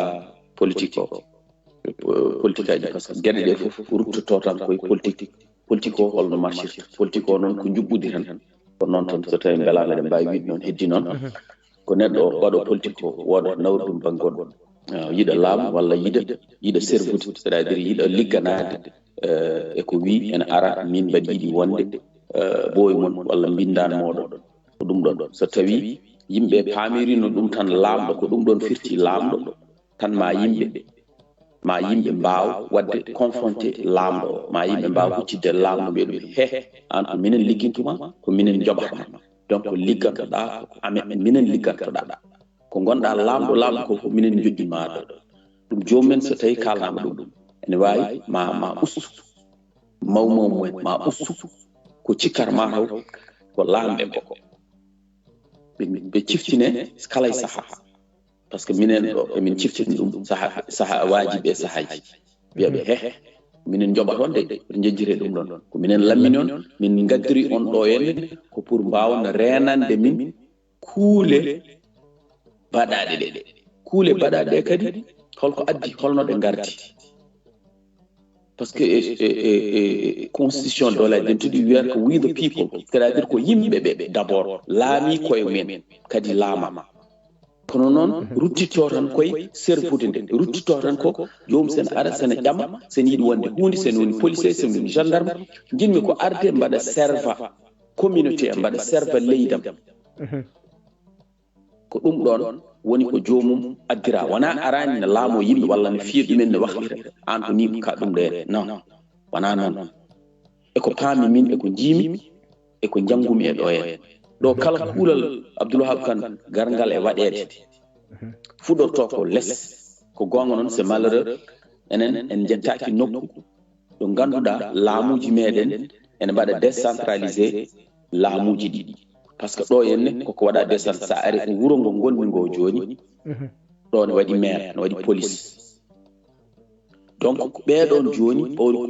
politique politique aji par ce que gueɗe ɗe fof ruttoto tan koye politique o holno marchirta politique o noon ko juɓɓudi tan ko noon tan so tawi beelaga eɗen mbawi wiide noon heddi noon ko neɗɗo waɗo politique o woda nawri ɗum banggoɗo yiɗa laamu walla yiɗa servude c' est à dire yiɗa ligganade eko wi ene ara min mbaɗi yiɗi wonde ɓooy mon walla mbindan moɗon ko ɗum ɗon so tawi yimɓe paamirino ɗum tan laamɗo ko ɗum ɗon firti laamɗo tan ma yimɓe mbaw wadde confronté laamɗo ma yimɓe mbaw huccidde laamɗo ɓe ɗum an ko minen liggintuma ko minen joɓatma donc liggantoɗa minen liggantoɗa ko gonɗa laamɗo ko minen joƴƴimaɗo ɗum jomumen so tawi kalnama ɗum ene wawi ma ustu mawmom mumen ma ustu ko cikkata ma taw ko laamɓe ko ɓe ciftine kala e saaha par ce que minen ɗo emin ciftini ɗum saaha wajiɓe saahaji wiyaɓe minen joɓatonde ɓe jejjire ɗum ɗon ko minen lammi noon min gaddiri on ɗo henne ko pour mbawna renande min kuule baɗaɗe ɗe kuule baɗaɗe ɗe kadi holko addi holno ɗe gardi parce que constitution de la identity wiyata ko we the people c'est à dire ko yimɓe ɓe d' abord laami koye men kadi laama kono noon ruttito tan koye servude nde ruttito tan ko jomum sen ara sene ƴama sen yiiɗi wonde hunde sen woni policier sen woni gendarme jinmi ko arde mbaɗa serva communauté mbaɗa serva leydam ko ɗum ɗon woni ko jomum addira wona arani ne laamo yimɓe walla ne fiya ɗumen ne wahlira an ko ni ka ɗum ɗe non wona noon eko paami min eko jiimi eko janggumi e ɗo hen ɗo kala kuulal Abdoulwahab Kane garngal e waɗede fuɗɗorto ko less ko gonga noon c'est malheureux enen en jettaki nokku ɗo ganduɗa laamuji meɗen ene mbaɗa décentralisé laamuji ɗi par ce que ɗo henne koko waɗa décentralisé sa ari ko wuro ngo gonmi ngo joni ɗo ne waɗi maire ne waɗi police donc ɓeɗon joni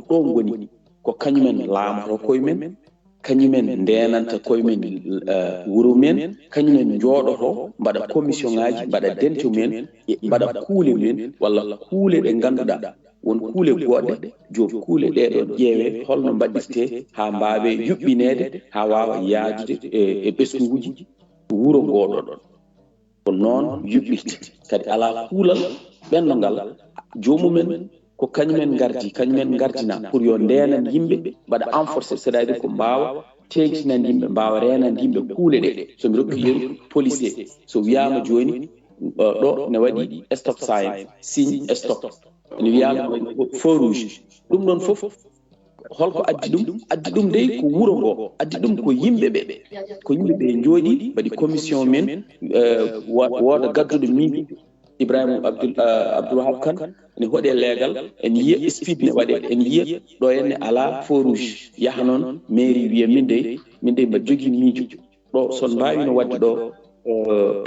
ɗo goni ko kañumen laamato koyemen kañumen ndenanta koyemen wuro men kañumen jooɗoto mbaɗa commission ngaji mbaɗa dente men mbaɗa kuule men walla kuule ɗe ganduɗa won kuule goɗɗe jom kuule ɗeɗon ƴeewe holno mbaɗirte ha mbawe yuɓɓinede ha wawa yaajude e ɓesguji wuro ngoɗon ko noon yuɓɓirte kadi ala kuulal ɓennogal jomumen ko kañumen gardina pour yo ndenan yimɓe mbaɗa renforcer c'est à dire ko mbawa teŋtinan yimɓe mbawa renan yimɓe kuule ɗe somi rokki yeru policier so wiyama joni ɗo ne waɗi stop sign signe stop ne wiyama feu rouge ɗum ɗon fof holko addi ɗum dey ko wuro ngo addi ɗum ko yimɓeɓe jooɗi mbaɗi commission men wooda gadduɗo miijo Ibrahima Abdoulwahab Kane ne hoɗe leegal en yiya speed ne waɗe en yiya ɗo henne ala feu rouge yaha noon mairie wiya min dey mbaɗa jogui miijo ɗo son mbawino wadde ɗo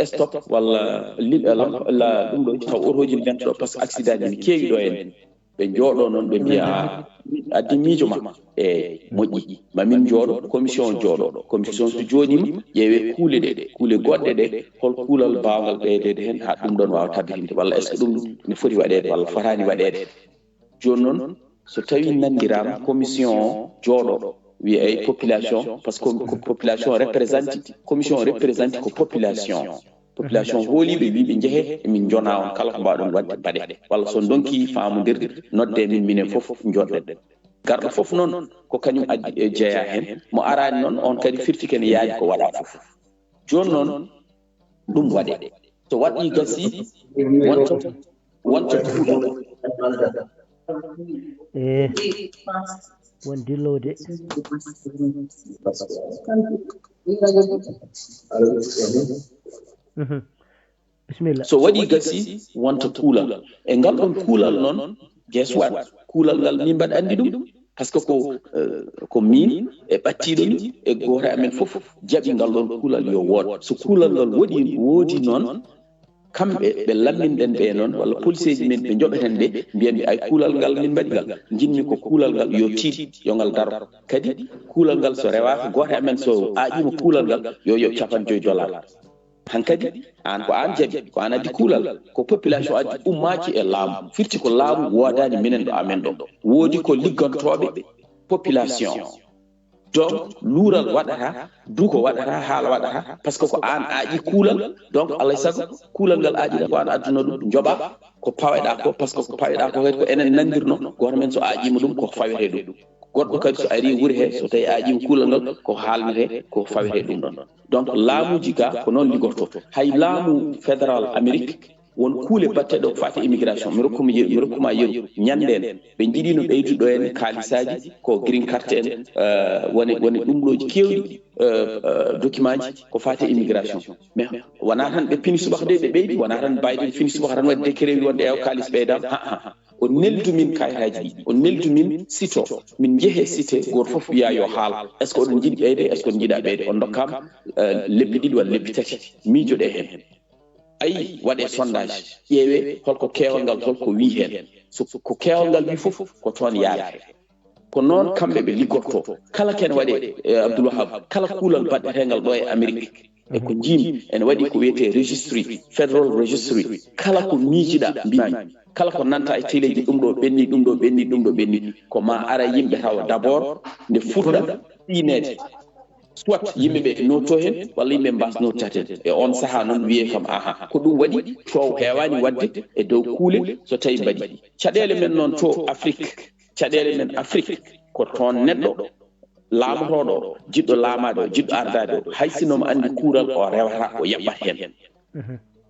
stop walla ɗum ɗo taw autoji ne gantuɗo par ce que accident ji ne keewi ɗo henne ɓe jooɗo noon ɓe mbiya addi miijo ma e moƴƴi mamin jooɗo commission jooɗo commission so jooɗima ƴeewe kuule goɗɗe ɗe hol kuulal mbawgal ɓeydede hen ha ɗum ɗon wawa tabbitinde walla est ce que ɗum ne foti waɗede walla fotani waɗede joni noon so tawi nandirama commission o jooɗo wiye population par ce que population représente commission représente ko population hooliɓe wiɓe jeehe emin jona on kala ko mbawɗon wadde baɗe walla so donki famodirde nodde minen foof joɗɗen garɗo foof noon ko kañum addi jeeya hen mo arani noon on kadi firti kene yaaji ko waɗa foof joni noon ɗum waɗe so waɗi gasi wonta won dillowde bisimilla so waɗi gasi wonta kuulal e ngal ɗon kuulal noon guess what kuulal ngal min mbaɗa andi ɗum par ce que ko min e ɓattiɗo ni e goto amen fof jaɓi ngal ɗon kuulal yo wood so kuulal ngal woodi noon kamɓe ɓe lamminɗen ɓe noon walla police ji men ɓe joɓeten ɓe mbiyanɓe ay kuulal ngal min mbaɗi ngal jinmi ko kuulal ngal yo tiiɗ yo ngal daro kadi kuulal ngal so rewaka goto amen so aƴima kuulal ngal yo yoɓ $50 hankadi an ko an jaɓi ko an addi kuulal ko population addi ummaki e laamu firti ko laamu woodani minen ɗo amen ɗo woodi ko liggantoɓe population donc luural waɗata duko waɗata haala waɗata par ce que ko an aƴi kuulal donc alay saago kuulal ngal aƴiɗa ko an adduno ɗum joɓa ko paweɗa ko par ce que ko paweɗa ko kadi ko enen nandirno goto men so aƴima ɗum ko fawete ɗum goɗɗo kadi so ari wuuri he so tawi aƴima kuulal ngal ko haalnete ko fawete ɗum ɗon donc laamuji ga ko noon liggoto hay laamu fédéral Amérique won kuule batteɗo ko fate immigration mi rokkuma yeru ñanden ɓe jiiɗino ɓeyduɗo en kaalisaji ko green carte en woni ɗumɗoji kewɗi document ji ko fate immigration mais wona tan ɓe pini subaka de ɓe ɓeydi wona tan Biden fini subaka tan wadde décret wi wonde ew kalis ɓeydam o neldu min kayitaji ɗi o neldu min sito min jeehe cité goto foof wiya yo haal est ce que oɗon jiiɗi ɓeyde est ce que oɗon jiiɗa ɓeyde on dokkam lebbi ɗiɗi walla lebbi tati miijoɗe hen ayi waɗe sondage ƴeewe holko keewal ngal holko wi hen so ko keewal ngal wi fof ko toon yaarete ko noon kamɓe ɓe liggotto kala kene waɗe Abdoulwahab kala kuulal baɗɗetengal ɗo e Amérique e ko jiimi ene waɗi ko wiyete registry federal registry kala ko miijiɗa mbimi kala ko nanta e téléji ɗum ɗo ɓenni ko ma ara yimɓe tawa d' abord nde fuɗɗa ɗinede soit yimɓeɓe notto hen walla yimɓe mbas nottaten e on saaha noon wiye kam ko ɗum waɗi coow hewani wadde e dow kuule so tawi mbaɗi caɗele men noon to Afrique ko toon neɗɗo laamotoɗo jiɗɗo laamade o jiɗɗo ardade o hay sinomo andi kuural o rewata o yaɓɓat hen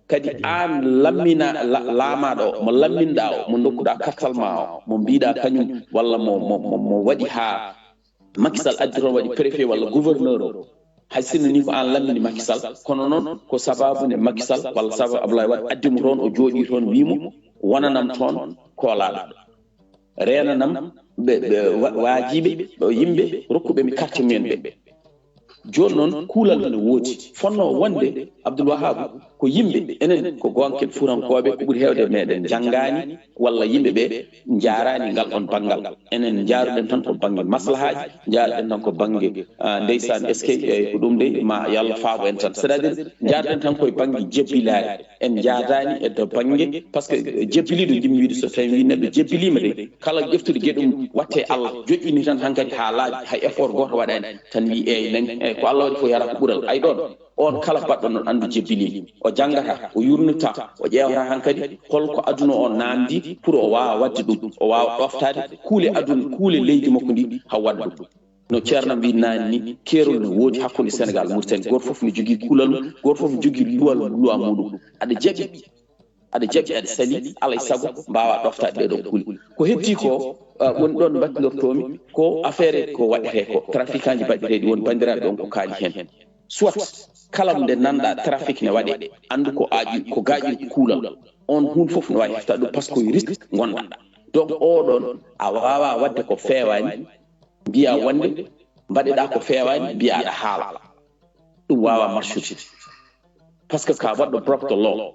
kadi an lammina laamaɗo mo lamminɗa o mo dokkuɗa kartal ma o mo mbiɗa kañum walla mo waɗi ha Macky Sall addi toon waɗi préfet walla gouverneur o hay sinno ni ko an lammini Macky Sall kono noon ko sababu ne Macky Sall walla sababu Abdoulaye Wade addimo toon o jooɗi toon wimo wonanam toon koolaɗo renanam ɓe waajiɓe yimɓe rokkuɓe mi carte mumen ɓe joni noon kuulal ne woodi fonno wonde Abdoul Wahab ko yimɓe enen ko gonken furankoɓe ko ɓuuri hewde meɗen janggani walla yimɓeɓe jarani ngal on banggal enen jaaruɗen tan ko banggue maslahaji jaaruɗen tan ko banggue ndeysan est ce que ko ɗum de ma yallah faabo en tan c'est à dire jaaruɗen tan koye banggue jebbilari en jaadani e to banggue par ce que jebiliɗo jimmi wiide so tawi neɗɗo jebbilima de kala ƴeftude gueɗum watte Allah joƴƴini tan hankkadi ha laaɓi hay effort goto waɗani tan wi eyi nan ko Allah waɗi fof yara ko ɓuural ay ɗon on kala baɗɗo noon andu jebbilima o janggata o yurnata o ƴewata hankkadi holko aduna o namdi pour o wawa wadde ɗum o wawa ɗoftade kuule aduna kuule leydi makko ndi ha wadda ɗum no ceerno wi nani ni keerol no woodi hakkude Sénégal Mauritanie goto foof ne jogui kuulal goto foof ne jogui loi muɗum aɗa jaɓi aɗa sali alay saago mbawa ɗoftade ɗeɗo kuule ko heddi ko woni ɗon battinortomi ko affaire ko waɗete ko trafiquant ji baɗɗeteɗi woni bandiraɓe ɗon ko kaali hen soit kala nde nanɗa trafic ne waɗe andu ko aaƴi ko gaaƴi kuulal on hunde foof ne wawi heftade ɗum par ce que risque gonɗa donc oɗon a wawa wadde ko fewani mbiya wonde mbaɗeɗa ko fewani mbiya aɗa haala ɗum wawa marchude par ce que ka waɗɗo broke the law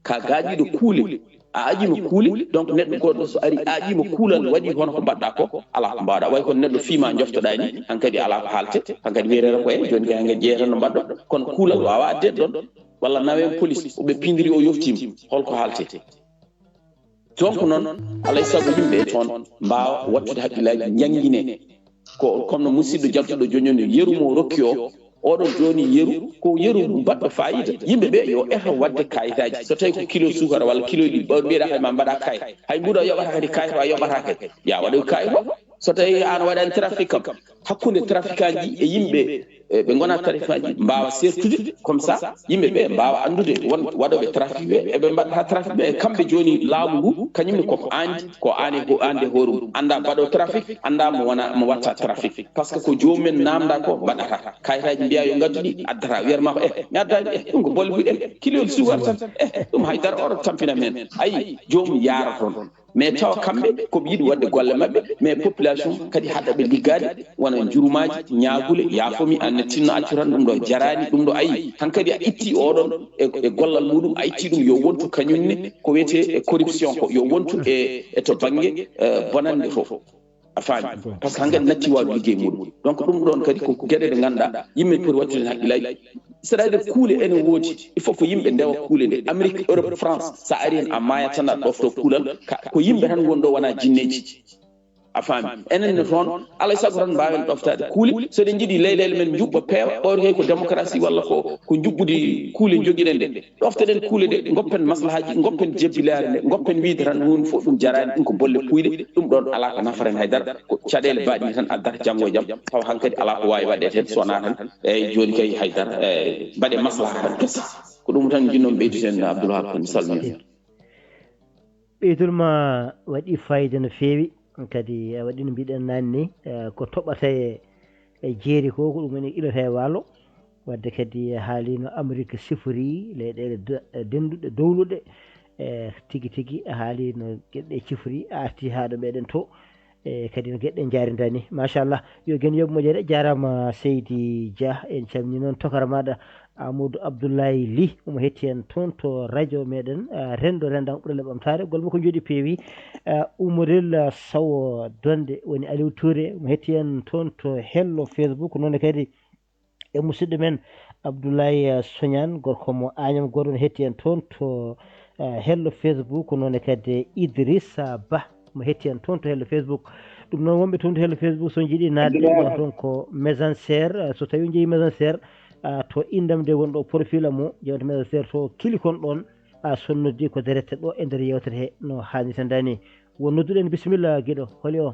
ka gaaƴiɗo kuule a ajima kuule donc neɗɗo goɗɗo so ari ajima kuulal waɗi hono ko mbaɗɗa ko ala ko mbawɗa way kono neɗɗo fiima joftoɗa ni hankkadi ala ko haalte hankkadi wiyetata koye joni kay hankkadi jeeyata no mbaɗɗo kono kuulal wawa addede ɗon walla nawen police oɓe pindiri o yoftima holko haalte donc noon alay saago yimɓe toon mbawa wattude haqqillaji jangguine ko comme no musidɗo jaltuɗo joni yerumo rokki o oɗon joni yeru ko yeru mbaɗɗo fayida yimɓeɓe yo eto wadde kayitaji so tawi ko kilo sukara walla kilo ɗi ɓiyeɗa hay ma mbaɗa kayit hay mbuɗo yoɓata kadi kayit wa yoɓata kadi ya waɗoy kayit o so tawi an waɗani trafic kam hakkude trafiquant ji e yimɓe ɓe gona trafiquant ji mbawa sertude comme ça yimɓeɓe mbawa andude won waɗoɓe trafic ɓe eɓe mbaɗata trafic ɓe kamɓe joni laamu ngu kañumne koko andi ko ande hoore mum anda mbaɗo trafic anda mo watta trafic par ce que ko jomumen namda ko mbaɗata kayitaji mbiya yo gadduɗi addata wiyatma ko mi addani ɗum ko bolle huɗen kiloji sukar tan ɗum haydara oɗo tampina men ayi jomum yaara toon mais tawa kamɓe koɓe yiɗi wadde golle mabɓe mais population kadi haɗaɓe liggade wona jurumaji ñagule yaafomi anne tinno accu tan ɗum ɗo jarani ɗum ɗo ayi hankkadi a itti oɗon e gollal muɗum a itti ɗum yo wontu kañumne ko wiyete corruption ko yo wontu e to banggue bonande to a faami par ce que hankkadi natti wawde liggey muɗum donc ɗum ɗon kadi ko gueɗe ɗe ganduɗa yimɓe poti wattude haqqillaji c'est à dire kuule ene woodi il faut ko yimɓe ndewa kuule nde Amérique Europe France sa ari hen a maya tan aɗa ɗofto kuulal ko yimɓe tan gonɗo wona jinneji a faami enen toon alay saago tan mbawen ɗoftade kuule so ɗen jiiɗi leyɗele men juɓɓa peewa ɓawri kay ko démocratie walla ko jubbude kuule joguiɗen nde ɗofteɗen kuule ɗe goppen maslahaji goppen jebbilare nde goppen wiide tan hunde fof ɗum jarani ɗum ko bolle puyɗe ɗum ɗon ala ko nafaren haydara ko caɗele baɗi tan addata janggo e jaam tawa hankkadi ala ko wawi waɗede hen sowona tan eyyi joni kay haydara mbaɗe maslaha tan kesi ko ɗum tan jinnomi ɓeydude hen Abdoul Wahab mi salmini ɓeydulma waɗi fayida no feewi kadi a waɗi no mbiɗen nani ni ko toɓata e jeeri ko ɗum woni ilata e waalo wadde kadi haalino Amérique sifori leyɗele denduɗe dowluɗe tigui tigui haali no gueɗɗe cifori arti ha ɗo meɗen to kadi no gueɗɗe jarinda ni machallah yo gen yoɓe moƴƴere jarama Seydi Dia en calmini noon tokara maɗa Amadou Abdoulaye Ly omo hetti en toon to radio meɗen rendo rendan ɓurele ɓamtare golma ko jooɗi peewi Oumorel Sow Donde woni Aliou Touré omo hetti en toon to hello Facebook noon kadi e musidɗo men Abdoulaye Soñane gorko mo Agnam Goɗo ne hetti en toon to hello Facebook noon kadi Idrissa Ba mo hetti en toon to hello Facebook ɗum noon wonɓe toon to hello Facebook so jiiɗi nadde ɗon toon ko Mésancère so tawi jeeyi Mésancère to indam nde wonɗo profil mo jewte Mésancère to kili kon ɗon sonnoddi ko derete ɗo e nder yewtere he no hannirta ndani won nodduɗen bisimilla guiɗo holi o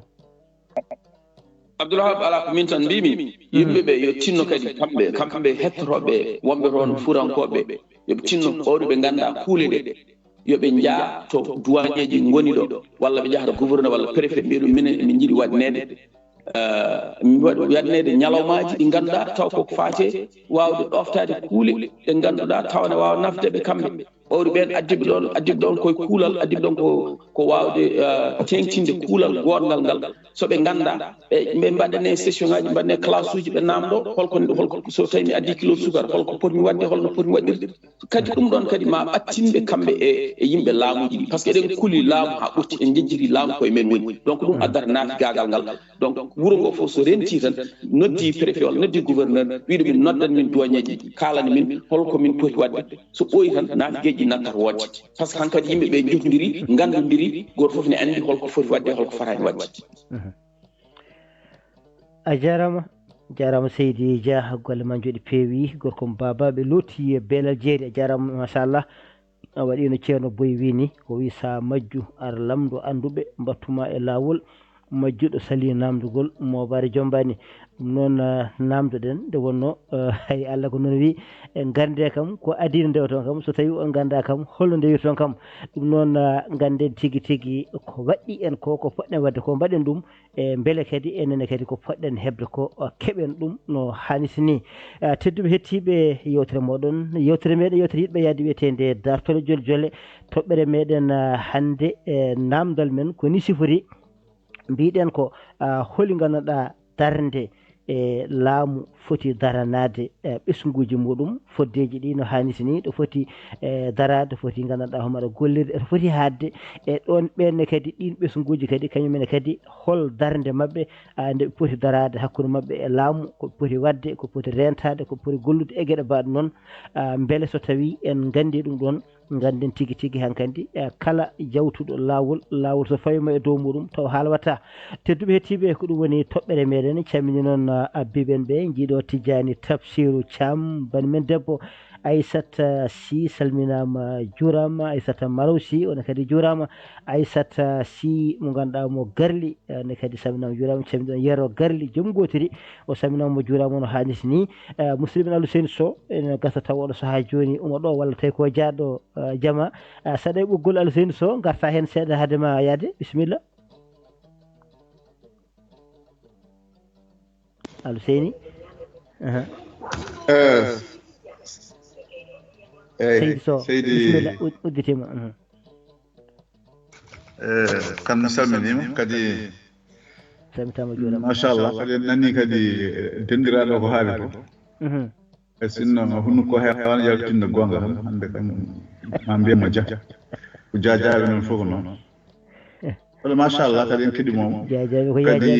Abdoul Wahab ala ko min tan mbimi yimɓeɓe yo tinno kadi kamɓe hettotoɓe wonɓe toon furankoɓe yoɓe tinno ɓawɗuɓe ganda kuule ɗe yoɓe jaa to douanier ji goni ɗo walla ɓe jahata gouverneur walla préfet mbiɗum minen emin jiiɗi waɗnede mi waɗi waɗnede ñalawmaji ɗi ganduɗa taw koko faate wawde ɗoftade kuule ɗe ganduɗa tawne wawa nafdeɓe kamɓe ɓawri ɓen addiɓe ɗon koye kuulal addiɓe ɗon ko wawde tengtinde kuulal gonngal ngal soɓe ganda ɓe mbaɗane session ngaji mbaɗane classe uji ɓe namdo holko so tawi mi addi kilo sukara holko potmi wadde holno potmi waɗirde kadi ɗum ɗon kadi ma ɓattinɓe kamɓe e yimɓe laamuji ɗi par ce que eɗen kuuli laamu ha ɓurti en jejjiri laamu koye men woni donc ɗum addata naati gagal ngal donc wuuro ngo fof so renti tan noddi préfet walla noddi gouverneur wiɗo min noddan min douanier ji kalani min holko min poti wadde so ɓooyi tan naati geƴƴi nattat wodde par ce que hankkadi yimɓe ɓe jofdiri gandodiri goto foof ne andi holko foti wadde holko fotani wadde a jarama Seydi Dia golle ma jooɗi peewi gorkom baba ɓe looti e beelal jeeri a jarama machallah a waɗino ceerno Boy wi ni o wi sa majju ar lamdo anduɓe mbattuma e lawol majjuɗo sali namdugol mobare jombani ɗum noon namdoɗen nde wonno hay Allah ko noon wi gande kam ko adino ndewa toon kam so tawi on ganda kam holno ndewi toon kam ɗum noon ganden tigui tigui ko waɗɗi en ko poɗɗen wadde ko mbaɗen ɗum e beele kadi enenne kadi ko poɗɗen hebde ko keɓen ɗum no hanniti ni tedduɓe hettiɓe yewtere moɗon yewtere meɗen yewtere yiɗɓe yaade wiyetede dartole jole jole toɓɓere meɗen hande namdal men ko ni sifori mbiɗen ko holi ganduɗa darde e laamu foti daranade ɓesguji muɗum foddeji ɗi no hanniti ni ɗo foti darade foti ganduɗa homaɗa gollirde to foti hadde e ɗon ɓenne kadi ɗin ɓesguji kadi kañumene kadi hol darde mabɓe nde ɓe poti darade hakkude mabɓe e laamu ko poti wadde ko poti rentade ko poti gollude e gueɗe mbaɗe noon beele so tawi en gandi ɗum ɗon ganden tigui tigui hankkandi kala jawtuɗo lawol so fawima e dow muɗum taw haala watta tedduɓe hettiɓe ko ɗum woni toɓɓere meɗen cammini noon abbiɓen ɓe jiiɗo Tidiani Tafsirou Thiam banimen debbo Aissata Sy salminama juurama Aissata Malaw Sy on kadi juurama Aissata Sy mo ganduɗa mo garli ne kadi salminama juurama cammini ɗon Yero Garli joom gotiri o salminama mo juurama no hanniti ni musidɗo men Aluseni Sow ene gasa taw oɗo saaha joni uma ɗo walla tawi ko jaɗɗo jama saɗa e ɓoggol Aluseni Sow garta hen seeɗa haadema yaade bisimilla Aluseni Seydi Sow bisimilla udditima kam mi salminima kadi salmitama juurama machallah kadi en nani kadi dendiraɗo ko haali ko e sinno hunno ko hewan yaltinno gonga tan hande kam ma mbiyamo Dia ko jajaɓe noon fof noon kono machallah kadi en keɗimomo kadi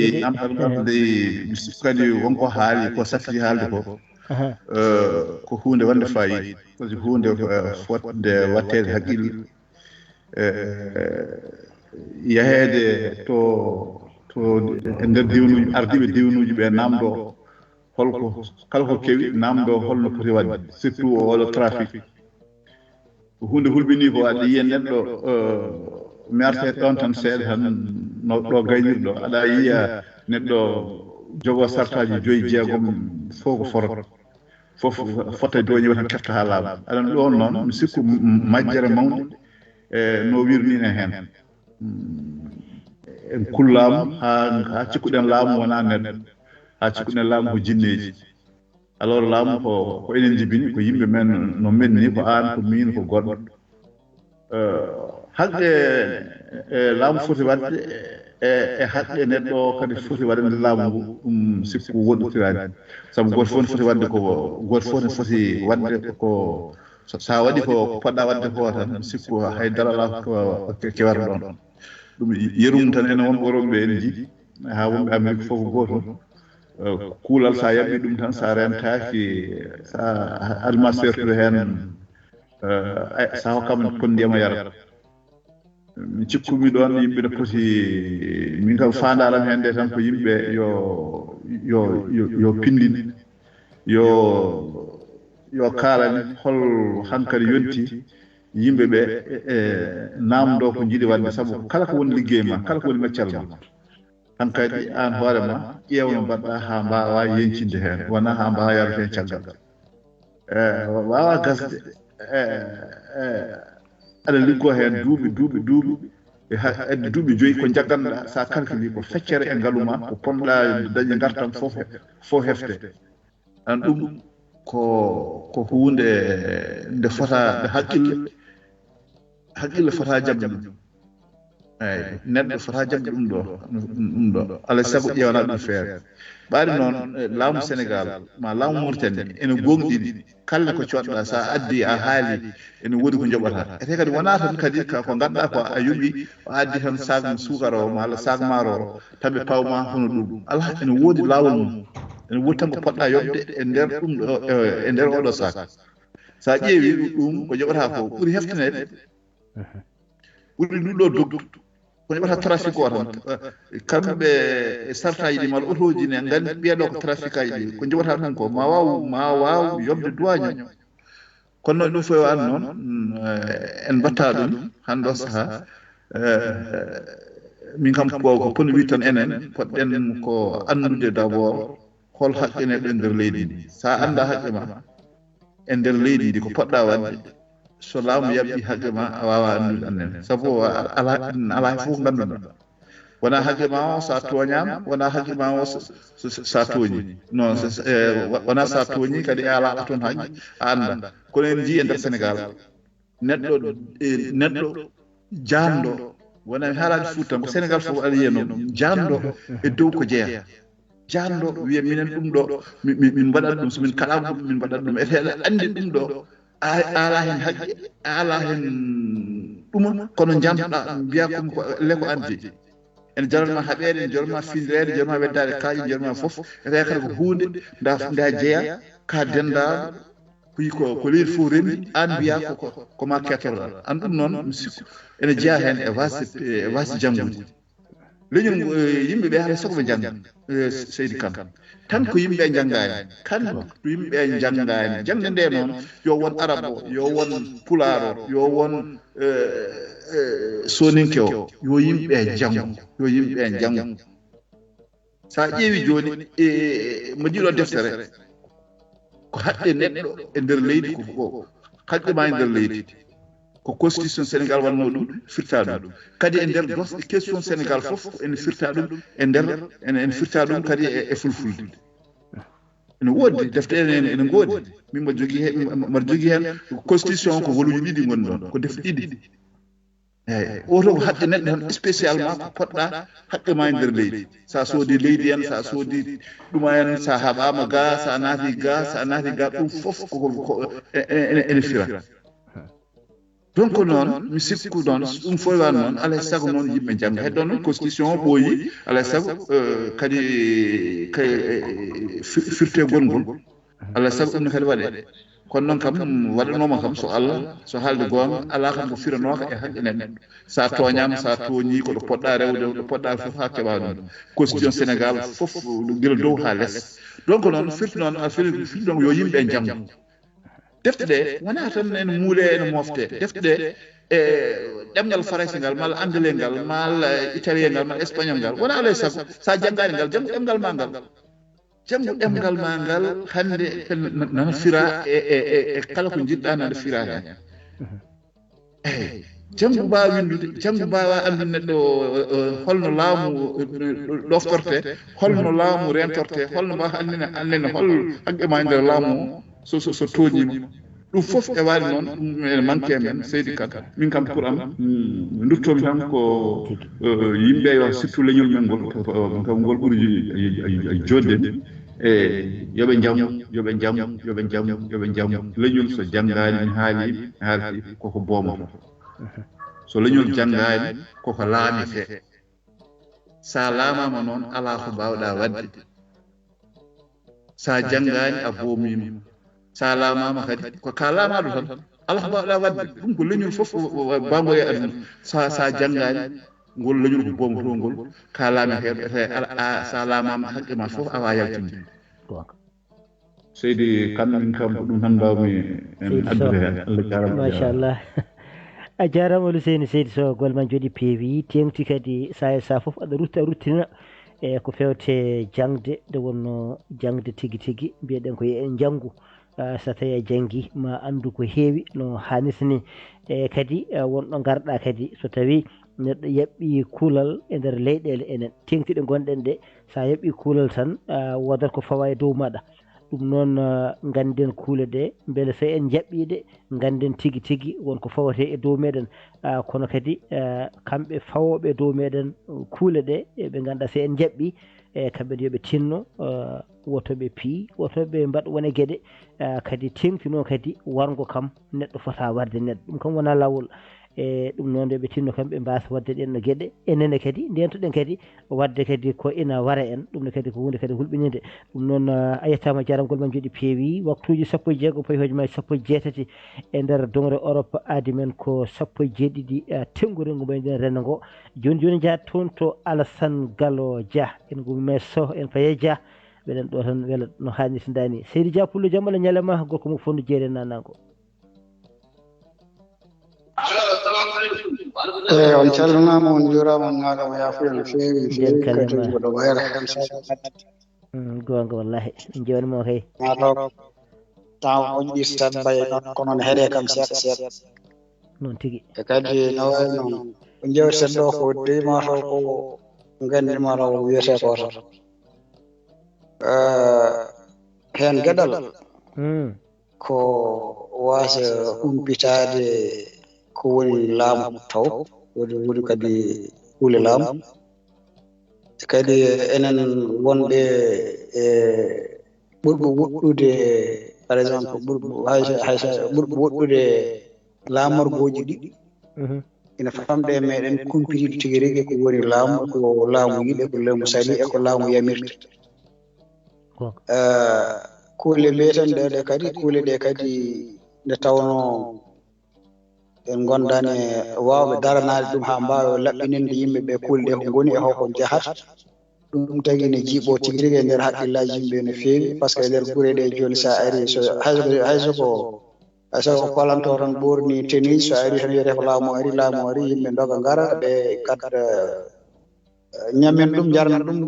kadi wonko haali ko sakkiti haalde ko hunde wonde fayida kadi hunde fotde wattede haqqille yahede to e nder diwnuji ardiɓe diwnuji ɓe namdo holko kala ko kewi namdo holno poti wadde surtout oɗo trafic ko hunde hulɓini ko aɗa yiya neɗɗo mi arte ɗon tan seeɗa tan no ɗo gaynirɗo aɗa yiya neɗɗo jogo sartaji 5 jeegom fof ko forot fof fotta doñi tan kefta ha laaɓa aɗan ɗon noon mi sikku majjere mawde no wirnine hen en kullamu ha cikkuɗen laamu wona neɗɗo ha cikkuɗen laamu ko jinneji alors laamu ko enen jibini ko yimɓe men no men ni ko an ko min ko goɗɗo haqqe laamu foti wadde e haqqe neɗɗo kadi foti waɗande laamu ngu ɗum sikku woɗɗotirani saabu goto fof ne foti wadde ko goto fof ne foti wadde ko sa waɗi ko poɗɗa wadde ko tan sikku haydara ala ko kewata ɗon ɗum yerum tan ene won ɓoroɓe en jiiɗi ha wonɓe Amérique fof goto kuulal sa yaɓi ɗum tan sa rentaki sa adma sertude hen sa hokkama kon ndiyama yara mi cikkumi ɗon yimɓe ne poti min kam fandaram hen nde tan ko yimɓe yo pindin yo kaalani hol hankkadi yonti yimɓe ɓe namdo ko jiiɗi wadde saabu kala ko woni liggey ma kala ko woni meccal ma hankkadi an hoorema ƴeewno mbaɗɗa ha mbawa yencinde hen wona ha mbawa yarude hen caggal wawa gasde aɗa liggo hen duuɓi edde duuɓi 5 ko jagganɗa sa calculi ko feccere e ngaluma ko ponɗa dañi gartam fof hefte an ɗum ko hunde nde fota nde haqqille fota jabde ɗum eyyi neɗɗo fota jabde ɗum ɗo alay saago ƴewana ɗum feere ɓaari noon laamu Sénégal ma laamu Mauritanie ene gonɗiɗi kala ko coɗɗa sa addi a haali ene woodi ko joɓata ete kadi wona tan kadi ko ganduɗa ko a yuɓi o addi tan sac sukara o malla sac maaro o taɓe pawma hono ɗum ala ene woodi laawol mum ene woodi tan ko poɗɗa yoɓde e nder ɗum ɗo e nder oɗo sac sa ƴeewi ɗum ko joɓata ko ɓuuri heftanede ɓuuri nduɗo dogdu ko joɓata trafic o tan kamɓe sartaji ɗi mala autoji ne gandi ɓiyeɗo ko trafic aji ɗi ko joɓata ɗum ko ma waw yobde douane kono noon ɗum fof wani noon en batta ɗum hande o saaha min kam ko poni wi tan enen poɗɗen ko andude d' abord hol haqqe neɗɗo e nder leydi ndi sa anda haqqe ma e nder leydi ndi ko poɗɗa wadde so laamu yaɓɓi haqqe ma a wawa andude annen sabu ala fof ganduɗa wona haqqe ma o sa toñama wona haqqe ma o sa tooñi non wona sa tooñi kadi e ala toon haqqe a anda kono en jii e nder Sénégal neɗɗo janɗo wona mi haalade Fouta ko Sénégal fof aɗa yiya noon janɗo e dow ko jeeya janɗo wiya minen ɗum ɗo min mbaɗat ɗum somin kaɗama ɗum min mbaɗat ɗum eteɗa andi ɗum ɗo ala hen haqqe ala hen ɗuma kono janɗoɗa mbiya ko leko addi ene jarama haɓede ene jarama findirede jarama weddade kaaƴe jarama foof ete kadi ko hunde nda jeeya ka dendaɗo wi ko leydi fof rendi an mbiya ko ma kettoroɗa an ɗum noon mi sikku ene jeeya hen e wasi janggude leñol yimɓeɓe haɗa sago ɓe jangga Seydi Kane tan ko yimɓeɓe janggani kan ko yimɓeɓe janggani jangde nde noon yo won arabe o yo won pulaar o yo won soninke o yo yimɓeɓe janggo sa ƴeewi joni mo jiiɗo deftere ko haqqe neɗɗo e nder leydi ko haqqe ma e nder leydi ko constitution Sénégal wanno ɗum firta ɗum kadi e nder dosɗe question Sénégal fof ene firta ɗum e nder ene firta ɗum kadi e fulfulde ene woodi deftere ene goodi min mbaɗa jogui hen constitution ko volume 2 goni ɗon ko defte 2 eyyi oto ko haqqe neɗɗo tan spécialement ko poɗɗa haqqe ma e nder leydi sa soodi leydi en sa soodi ɗuma en sa haɓama ga sa naati ga ɗum fof ene fira donc noon mi sikku noon ɗum fof wani noon alay saago noon yimɓe jangga heddo noon constitution o ɓooyi alay saago kadi firte gongol alay saago ɗum ne kadi waɗe kono noon kam waɗanoma kam so Allah so haalde gonga ala kam ko firanoka e haqqe neɗɗo sa toñama sa tooñi koɗo poɗɗa rewde ɗo poɗɗa fof ha keɓa ɗum constitution Sénégal fof guila dow ha less donc noon firti noon firti noon yo yimɓe janggo defte ɗe wona tan ene muule ene mofte defte ɗe e ɗemgal français ngal malla anglais ngal malla italien ngal malla espagnol ngal wona alay saago sa janggani ngal janggo ɗemgal ma ngal janggo ɗemgal ma ngal hande nana fira e kala ko jiɗɗa nana fira hen eyyi janggo mbawa windude janggo mbawa andude neɗɗo holno laamu ɗoftorte holno laamu rentorte holno mbawa annene hol haqqe ma e nder laamu o so toñima ɗum fof e waali noon ɗum ene manque men Seydi Kane min kam pour am duttomi tan ko yimɓe yo surtout leñol men ngol kam ngol ɓuuri jodde e yoɓe jammu leñol so janggani mi haali koko boomata so leñol janggani koko laamete sa laamama noon ala ko mbawɗa wadde sa janggani a boomima sa laamama kadi ko ka laamaɗo tan ala ko mbawɗa wadde ɗum ko leñol fof bambo e aduna sa janggani ngol leñol ko boomotoo ngol ka laameteɗo ete sa laamama haqqe ma fof awa yaltinde Seydi Kane min kam ko ɗum tan mbawmi en addude hen Allah jarama machallah a jarama Ouseyni Seydi Sow golma jooɗi peewi tengti kadi sa fof aɗa ruttina e ko fewte jangde nde wonno jangde tigui mbiyeɗen ko en janggu so tawi a janggi ma andu ko heewi no hannirta ni e kadi wonɗo garɗa kadi so tawi neɗɗo yaɓɓi kuulal e nder leyɗele enen tengtiɗe gonɗen ɗe sa yaɓɓi kuulal tan wodat ko fawa e dow maɗa ɗum noon ganden kuule ɗe beele so en jaɓɓiɗe ganden tigui tigui wonko fawate e dow meɗen kono kadi kamɓe fawoɓe e dow meɗen kuule ɗe ɓe ganduɗa so en jaɓɓi kamɓe yooɓe tinno wotoɓe pii wotoɓe mbaɗ wone gueɗe kadi tengtino kadi wargo kam neɗɗo fota warde neɗɗo ɗum kam wona lawol e ɗum noon ɓe tinno kamɓe mbasa wadde ɗen gueɗe enenne kadi ndentoɗen kadi wadde kadi ko ina wara en ɗum kadi ko hunde kadi hulɓinide ɗum noon a yettama jaramgol ma jooɗi peewi waktuji 16 payi hojomaji 18 e nder dongre Europe aadi men ko 17 tenggu rengu mbayi nden rendo ngo joni jaa toon to Alassane Gallo Dia en gumme Sow en Paye Dia ɓeɗen ɗo tan wela no hannirta dani Seydi Dia Pullo jaam Allah ñalema gorko mo fondu jeere nannago on calminama on juurama on ñaagama yafuya no feewi no feewi kadi mboɗo wayra kam gonga wallahi en jewanimo kay mataw taw moƴƴis tan mbaye noon kono ne heeɗe kam seeɗa seeɗa noon tigui e kadi no wayi noon ko jewten ɗo ko demataw ko gandima raw wiyete ko tan hen gueɗal ko wasa humpitade ko woni laamu taw woni kadi huule laamu kadi enen wonɓe e ɓurɓe woɗɗude par exemple ɓurɓe woɗɗude laamorgoji ɗi ina famɗe e meɗen kumpitiɗe tigui rigui ko woni laamu ko laamu yiɗe ko laamu saali e ko laamu yamirte kuule mbiyeten ɗeɗe kadi kuule ɗe kadi nde tawno en gondani wawɓe daranade ɗum ha mbawa laɓɓininde yimɓeɓe kuule ɗe ko goni e holko jahata ɗum tagui ne jiiɓo tigui rigui e nder haqqillaji yimɓe no feewi par ce que e nder guure ɗe joni sa ari haysoko palanto tan ɓorni tenue so ari tan wiyete ko laamu ari yimɓe doga gara ɓe kadda ñamen ɗum jarna ɗum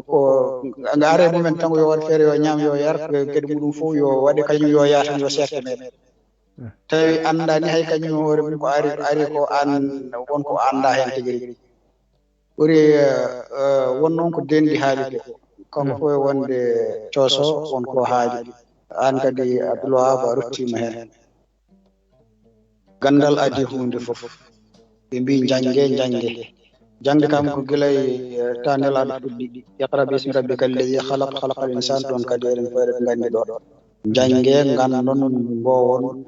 ko gaare mumen tan yo waɗ feere yo ñaam yo yar gueɗe muɗum fof yo waɗe kañum yo yaa tan yo serte meɗen tawi andani hay kañum hoore mum ko ari ko an wonko anda hen tigui rigui ɓuuri won noon ko dendi haali ko kanko fof e wonde cooso wonko haali an kadi Abdoulwahab a ruttima hen gandal adi hunde foof ɓe mbi jangge jangde kam ko guilay tanelaɗo fuɗɗi iqra bismi rabbika alladi halaqal insan ɗon kadi eɗen fof eɗen gandi ɗo jangge gandon mbowon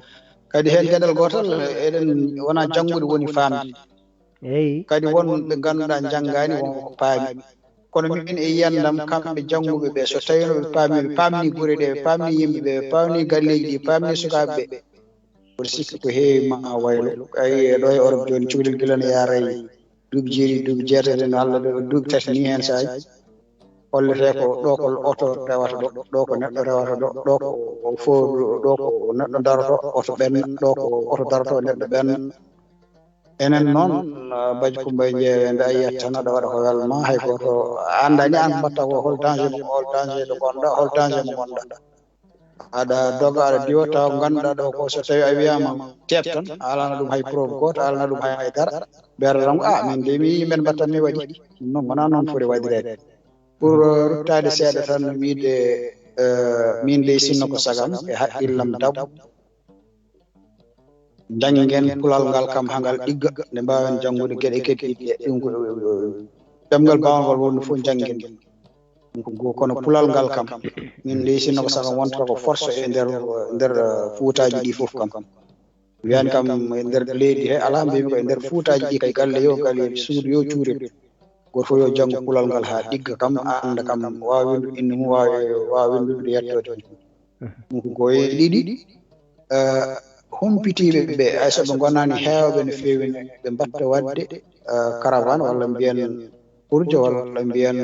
kadi hen gueɗal gotal eɗen wona janggude woni famde kadi won ɓe ganduɗa janggani wonko paami kono min e yiyandam kamɓe jangguɓe ɓe so tawino ɓe pamni guure ɗe ɓe pamni yimɓeɓe ɓe pamni galleji ɗi pamni sukaɓeɓe oɗo sikki ko heewi ma waylo ayi ɗo e Europe joni cukalel guilane yaaray duuɓi jeeɗiɗi duuɓi jeetati no Allah duuɓi tati ni hen sahaji hollete ko ɗo ko oto rewata ɗo ko neɗɗo rewata ɗo ko fo ɗo ko neɗɗo daroto oto ɓenna ɗo ko oto daroto neɗɗo ɓenna enen noon Badji Coumbaye Jeewe nde a yiyat tan aɗa waɗa ko welma hay goto andani an mbatta ko hol danger mo hol danger ɗo gonɗa hol danger mo gonɗa aɗa doga aɗa diwa taw ganduɗa ɗo ko so tawi a wiyama teet tan a alano ɗum hay preuve goto a alano ɗum hay haydara ɓeeɗa tan ko min de mi yii men mbattan mi waɗi non wona noon foti waɗirede pour ruttade seeɗa tan wiide min de sinno ko sagam e haqqillam dab janggen pulal ngal kam hangal ɗigga nde mbawen janggude gueɗe keddiɗe ɗum ko ɗemgal bawgal wonno fof janggen kono pulal ngal kam min de sinno ko sagam wontata ko force e nder fuutaji ɗi fof kam wiyani kam e nder leydi he ala mbimi ko e nder fuutaji ɗi kay galle yo galle suudu yo cuure goto fof yo janggo pulal ngal ha ɗigga kam anda kam wawa windude inde mum wawa windude yettode ɗum ko goye ɗiɗi humpitiɓe ɓe hay so ɓe gonani heewɓe no feewi ɓe mbatta wadde caravane walla mbiyen ɓurjo walla mbiyen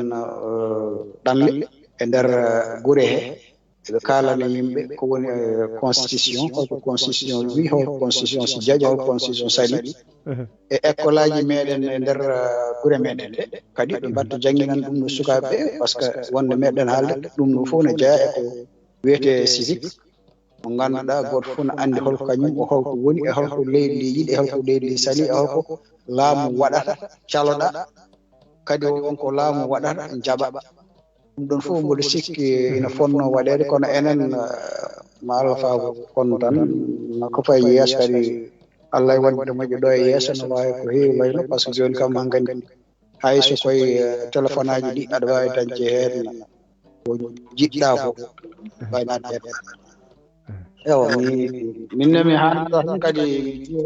ɗanle e nder guure he eɓe kalana yimɓe ko woni constitution holko constitution wi holko constitution si jaaƴi holko constitution sali e école aji meɗen e nder guure meɗen ɗe kadi ɓe mbatta jangginan ɗum no sukaɓeɓe par ce que wonde meɗen haalde ɗum no fof ne jeeya eko wiyete civique mo ganduɗa goto fof ne andi holko kañum o holko woni e holko leydi ndi yiɗi e holko leydi ndi sali e holko laamu waɗata caloɗa kadi wonko laamu waɗata jaɓa ɗum ɗon fof mboɗo sikki ina fonno waɗede kono enen ma Allah faabu kono tan ko fayi yeeso kadi Allah e wonde moƴƴo ɗo e yeeso no wawi ko heewi wayno par ce que joni kam han gandi hayso koye téléphone aji ɗi aɗa wawi dañde heen ko jiɗɗa ko waynade heen ewa minne mi haalata tan kadi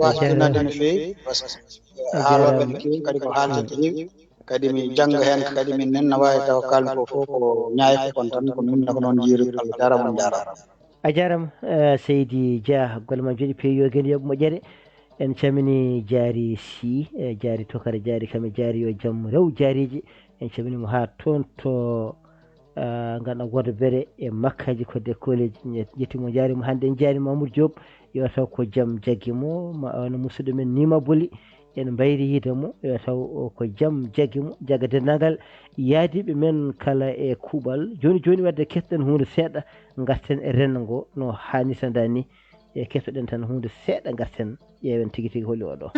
wasɗinade no feewi par ce que haaloɓe ne keewi kadi ko haalde keewi kadi mi jangga heen kadi min nen no wawi taw kalmi ko fof ko ñaayko kon tan ko minne ko noon jiiri Allah jarama on jarama a jarama Seydi Dia golle ma jooɗi peewi yo gen yoɓ moƴƴere en camini jaari si jaari tokara jaari kame jaari yo jaam rew jaariji en caminimo ha toon to ganduɗa wodo bere e makkaji kodde koleji jettimo jaarimo hande en jaari Mamoudou Diop yo taw ko jaam jaggimo no musidɗo men Nima Boli en mbayri yidemo yo taw ko jaam jaggimo jagga dendagal yaadiɓe men kala e kuuɓal joni joni wadde kettoɗen hunde seeɗa garten e rengo no hannirta ni e kettoɗen tan hunde seeɗa garten ƴeewen tigui tigui holi oɗo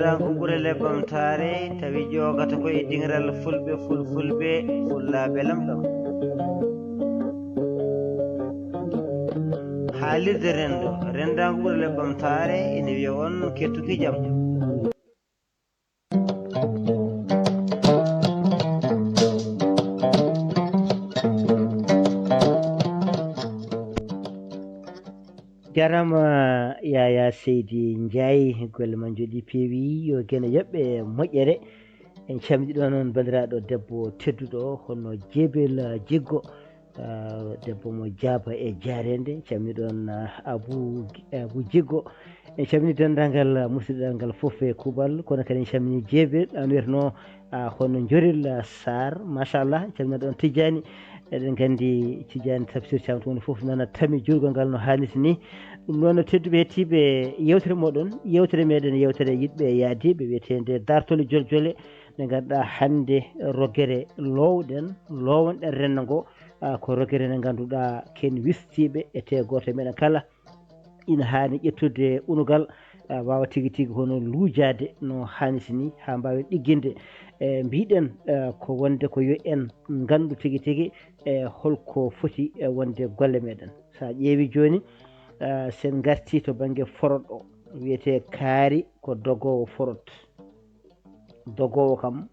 rendago ɓurele bamtare tawi jogata koye dingiral fulɓe fulfulɓe fullaɓe lamɗam haalirde rendago ɓurele bamtare ene wiya on kettuki jaam jarama Yaya Seydi Ndiaye golle ma jooɗi peewi yo gene yoɓɓe moƴƴere en camdiɗo noon bandiraɗo debbo tedduɗo hono Djebel Jiggo debbo mo jaaba e jarende camdiɗon Abou Jiggo en camini dendagal musidɗal ngal fof e kuuɓal kono kadi en camini jeeɓe an wiyatno hono joril sar machallah en calmina ɗon Tidiani eɗen gandi Tidiani Tafsir Thiam to woni fof nana tami jurgol ngal no hanniti ni ɗum noon tedduɓe hettiɓe yewtere moɗon yewtere meɗen yewtere yiɗɓe yaadiɓe wiyetede dartole joljole nde ganduɗa hannde roguere lowɗen lowonɗen rendo ngo ko roguere nde ganduɗa ken wistiɓe e te goto meɗen kala ina hani ƴettude unugal wawa tigui tigui hono luujade no hanniti ni ha mbawen ɗigginde mbiɗen ko wonde ko yo en gandu tigui tigui holko foti wonde golle meɗen sa ƴeewi joni sen garti to banggue forot o wiyete kaari ko dogowo forot dogowo kam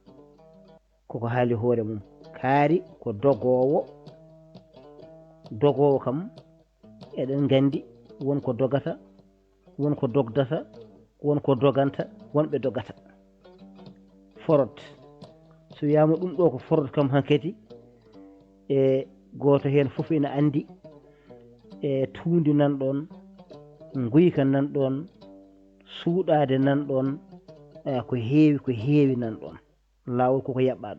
koko haali hoore mum kaari ko dogowo kam eɗen gandi wonko dogata wonko dogdata wonko doganta wonɓe dogata forot so wiyama ɗum ɗo ko forot kam hankkadi e goto hen foof ina andi e tuundi nan ɗon guyka nan ɗon suuɗade nan ɗon ko heewi nan ɗon lawol koko yaɓɓa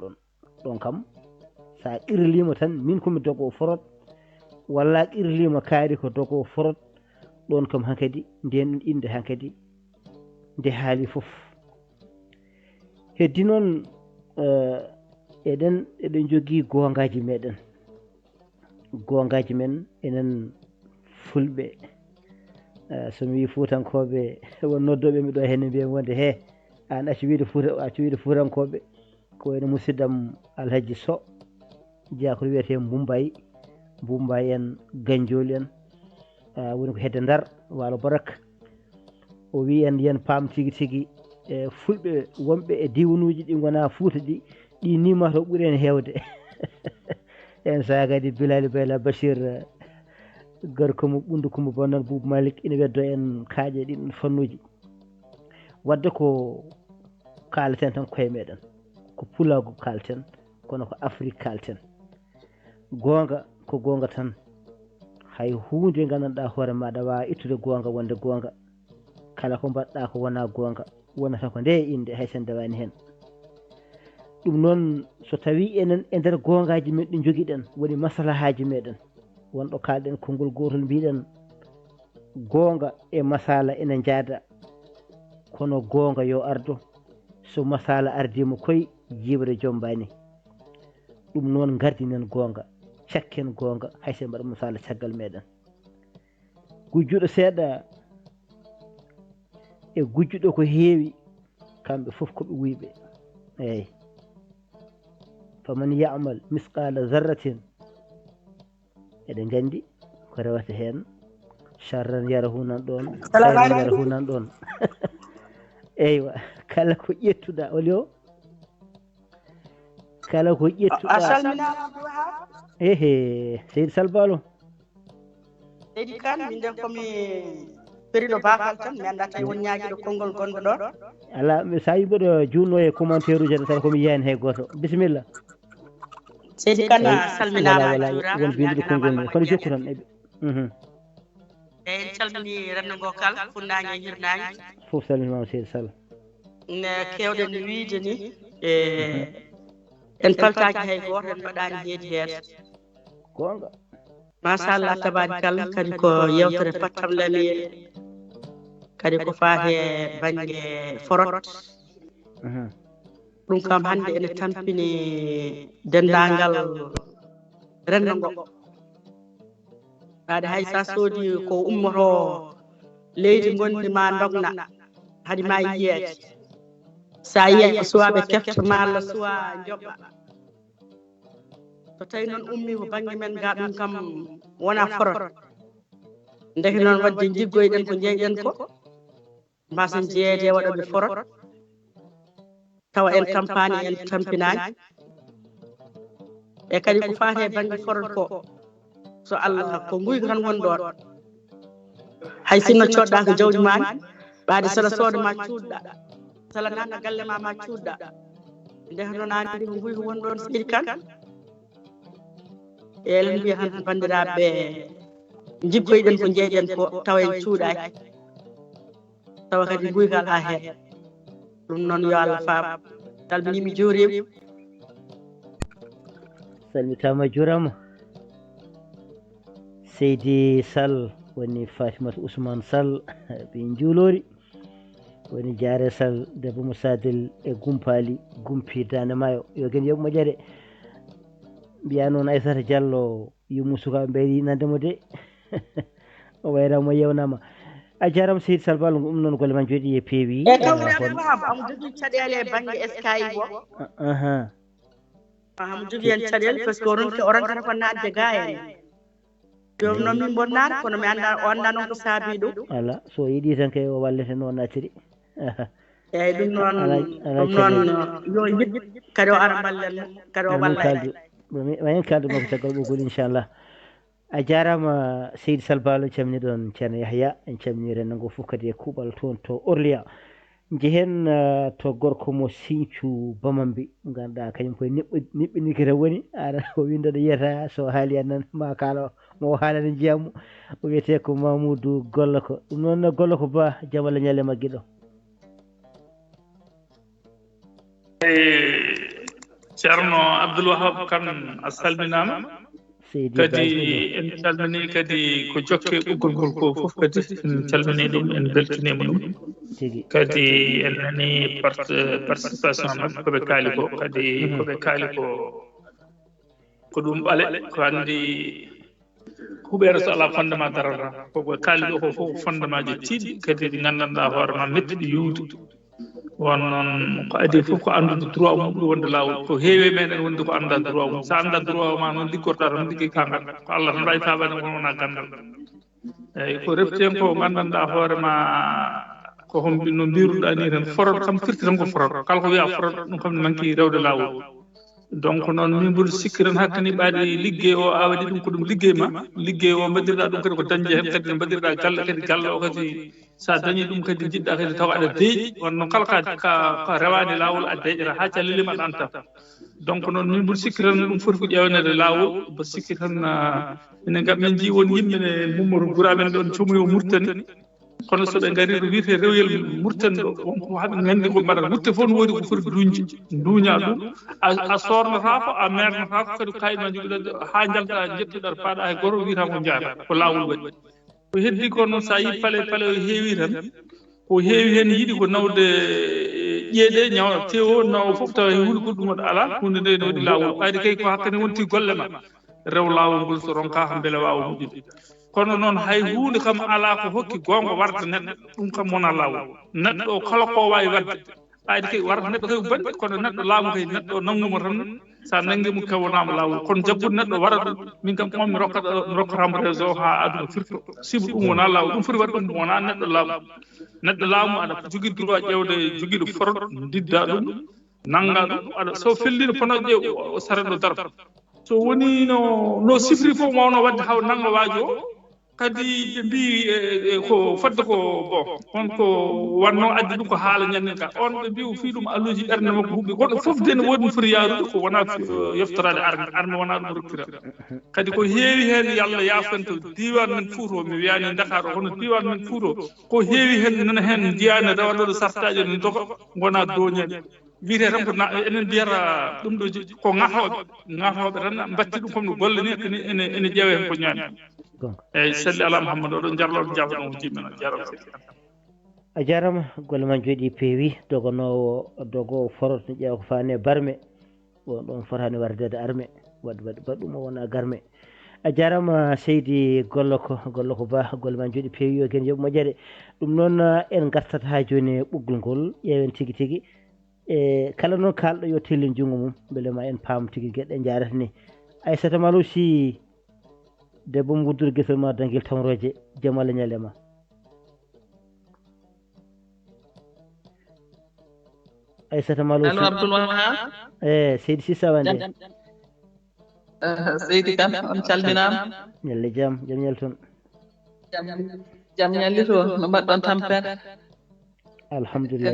ɗon kam sa qirlima tan min komi dogowo forot walla qirlima kaari ko dogowo forot ɗon kam hankkadi nden inde hankkadi nde haali fof heddi noon eɗen jogui gongaji meɗen gongaji men enen fulɓe somi wi fuutankoɓe won noddoɓe mi ɗo henne mbiya wonde he an acci wiide fuutankoɓe ko wayno musidɗam Alhaji Sow jeeya ko wiyete Mbumbayi en Ganjoli en woni ko hedde Ndar Waalo Barak o wi en yen paam tigui tigui e fulɓe wonɓe e diwanuji ɗi gona Fuuta ɗi nimata ɓuuri en hewde en saaha kadi Bilal Bayla Bachir gorko mo ɓundu Coumba Bonnan Boubou Malick ina weddo en kaaƴe ɗin fannuji wadde ko kalten tan koye meɗen ko pulago kalten kono ko Afrique kalten gonga ko gonga tan hay hunde gandanɗa hoore maɗa wawa ittude gonga wonde gonga kala ko mbaɗɗa ko wona gonga wonata ko nde inde hay sen dewani hen ɗum noon so tawi enen e nder gongaji men ɗi joguiɗen woni masalahaji meɗen wonɗo kalɗen konngol gotol mbiɗen gonga e masala ene jaada kono gonga yo ardo so masala ardima koye jibre jombani ɗum noon gardinen gonga cakken gonga haysen mbaɗa masala caggal meɗen gujjuɗo seeɗa e gujjuɗo ko heewi kamɓe foof koɓe wuyɓe eyyi faman yamal misqala zarratin eɗen gandi ko rewata hen charran yarahu nan ɗon khayran yarahu nan ɗon eywa kala ko ƴettuɗa olio kala ko ƴettuɗa ehe seydi Salbalo seydi Kane min nden komi periɗo bafal tan mi anda tawi won ñaagiɗo konngol gonɗo ɗo ala sa yi mboɗo junno e commentaire uji tan komi yiyani hay goto bisimilla seydi Kane salminama wala won bindude konngol mum kono jokku tan eyyi en calmini rendo ngo kala funnague e hirnague fof salminama seydi Sall ne kewɗen wiide ni en faltaki hay goto en mbaɗani heedi heeto gonga machallah tabarikalla kadi ko yewtere pattamlani kadi ko faate banggue forot ɗum kam hande ene tampini dendagal rendo ngo ade hay sa soodi ko ummoto leydi gondi ma dogna hadi ma yiyeje sa yiye ko suwaɓe kefta malla suwa joɓɓa so tawi noon ummi ko banggue men ga ɗum kam wona forot ndeke noon wadde jiggoyɗen ko jeyɗen ko mbasen jeeyede waɗoɓe forot tawa en tampani en tampinani e kadi ko faate banggue forot ko so Allah ko guyko tan woni ɗon hay sinno coɗɗa ko jawdi mani ɓaade saɗa sooda ma cuuɗɗa sala nanna galle ma cuuɗɗa ndeke noon an kadi ko guyko woni ɗon seydi Kane eɗen mbiya tan bandiraɓe jikkoyɗen ko jeyɗen ko tawa en cuuɗaki tawa kadi guygal ha heeɗa ɗum noon yo Allah faam salminimi juurima salmitama juurama Seydi Sall woni Fatimata Ousmane Sall ɓe juulori woni Jaare Sall debbo mo Sadel e Gumpali Gumpi Dande Maayo yo gen yoɓ moƴƴere mbiya noon Aissata Diallo yummu sukaɓe mbayri nandemo de o wayramo yewnama a jarama Seydi Sall Ballo ɗum noon golle ma jooɗi e peewi e kawre am amo jogui caɗele e banggue SKI bo amo jogui hen caɗele par ce que o ronkata ko nadde ga en jom noon min bonnata kono mi anda o anda noon ko saabi ɗum ala so yiiɗi tan kay o wallete noon nattiri eyyi ɗum noon yo yid kadi o ara ballen kadi o walla wayen kaldu makko caggal ɓoggol inchallah a jarama Seydi Sall Ballo camni ɗon ceerno Yahya en camni rendo ngo fof kadi e kuuɓal toon to Orlia jehen to gorko mo Sinthiou Bamambi ganduɗa kañum koye niɓɓinirkita woni aɗa o windoɗo yiyata so haali an nan ma kaala mo haalani jeeyammo o wiyete ko Mamoudou Golloko ɗum noon Golloko Ba jaam Allah ñalle magguiɗo ceerno Abdoul Wahab Kane a salminama kadi en calmini kadi ko jokke ɓoggol ngol ko fof kadi en calmini ɗum en beltinima ɗum kadi en nani participation mabɓe koɓe kaali ko kadi koɓe kaali ko ɗum ɓale ko andi huɓere so ala fondement darata koko kaali ɗo ko fof fondement ji tiiɗi kadi ɗi gandanɗa hoorema mettiɗi yuwde won noon ko adi fof ko andude droit mum ɗum wonde lawol ko heewi meɗen wonde ko anda droit mum sa anda droit ma noon liggorɗa tan ligguey ka ganduɗa ko Allah tan wawi faabade ko wona gandal eyyi ko reften ko gandanɗa hoorema ko no mbiruɗa ni tan forot kam firti tan ko forot kala ko wiya forot ɗum kam ne manqui rewde lawol donc noon min mboɗo sikki tan hakkani ɓaade liggey o awdi ɗum ko ɗum liggey ma liggey o mbaɗirɗa ɗum kadi ko dañde hen kadi ne mbaɗirɗa galle kadi galle o kadi sa dañi ɗum kadi jiɗɗa kadi taw aɗa deeƴi wonno kala ka rewani lawol a deeƴata ha callelima aɗa anta donc noon min mboɗo sikki tan ɗum foti ko ƴewnede lawol mbo sikki tan ene gam min jii won yimɓe ne Mamadou Gouramen ɗon comuyo Mauritanie kono soɓe gari ɗo wiyete rewyel Mauritanie ɗo wonko haɓe gandi ko mbaɗata wutte fof no woodi ko foti duñde duña ɗum a sornata ko a mernata ko kadi kayitma joguiɗa ha jalta jettuɗa paaɗa hay goto wiyata ko jaata ko lawol waɗi ko heddi ko noon sa yi pale o heewi tan ko heewi hen yiiɗi ko nawde ƴeeɗe ñaw tewo naw fof tawa hunde goɗɗum waɗa ala hunde nde ne waɗi lawol ɓayde kay ko hakkadi wonti golle ma rew lawol ngol so ronkaka beele wawa moƴƴude kono noon hay hunde kam ala ko hokki gonga warta neɗɗo ɗum kam wona lawol neɗɗo o kala ko wawi wadde ɓayde kay warta neɗɗo kay baɗɗi kono neɗɗo laamu kay neɗɗo o nangumo tan sa nanguimo kay wonama lawol kono jaggude neɗɗo wara ɗum min kam on mi rokkatamo réseau ha aduna firto sibu ɗum wona lawol ɗum foti waɗ ɗum wona neɗɗo laamu aɗa jogui droit ƴewde joguiɗo forot didda ɗum nanga ɗum aɗa so fellino pono ƴeew o saranɗo darta so woni no sifri fof wawno wadde haw nanga waaji o kadi ɓe mbi ko fodde ko bon on ko wanno addi ɗum ko haala ñannen ka on ɓe mbi o fi ɗum alluji ɓerde makko huɓɓi goɗɗo fof de ne woodi no foti yaarude ko wona yeftorade arme wona ɗum rokkira kadi ko heewi hen yallah yafanta diwan men Fouto mi wiyani Dakar o hono diwan men Fouto ko heewi hen nana hen jiyani rewaɗoɗo sartaji ne doga gona doñaɗi wiyete tan ko enen mbiyata ɗum ɗo ko ŋatoɓe tan batti ɗum comme no golle ni ene ƴeewe hen ko ñaami eyyi salli ala Mouhamadou oɗon jarloɗo jafo ɗon timmin jarama a jarama golle ma jooɗi peewi dogonowo dogo forot ne ƴeewa ko fani barme on ɗon fotani wardede armé waɗi baɗɗum o wona garme a jarama Seydi Golloko Ba golle ma jooɗi peewi yo ken yooɓe moƴƴere ɗum noon en gartat ha joni ɓoggol ngol ƴeewen tigui tigui e kala noon kalɗo yo tellin junngo mum beele ma en paam tigui gueɗe jarata ni Aissata Malo si debbo mo wuddude guesel ma Danguel Tamroje jaam Allah ñalle ma Aissata Malo allo Abdoul Wahab Seydi Sissa Wande Seydi Kane on calminama ñalle jaam ñal toon jaam ñalli toon no mbaɗɗon tampere alhamdulillah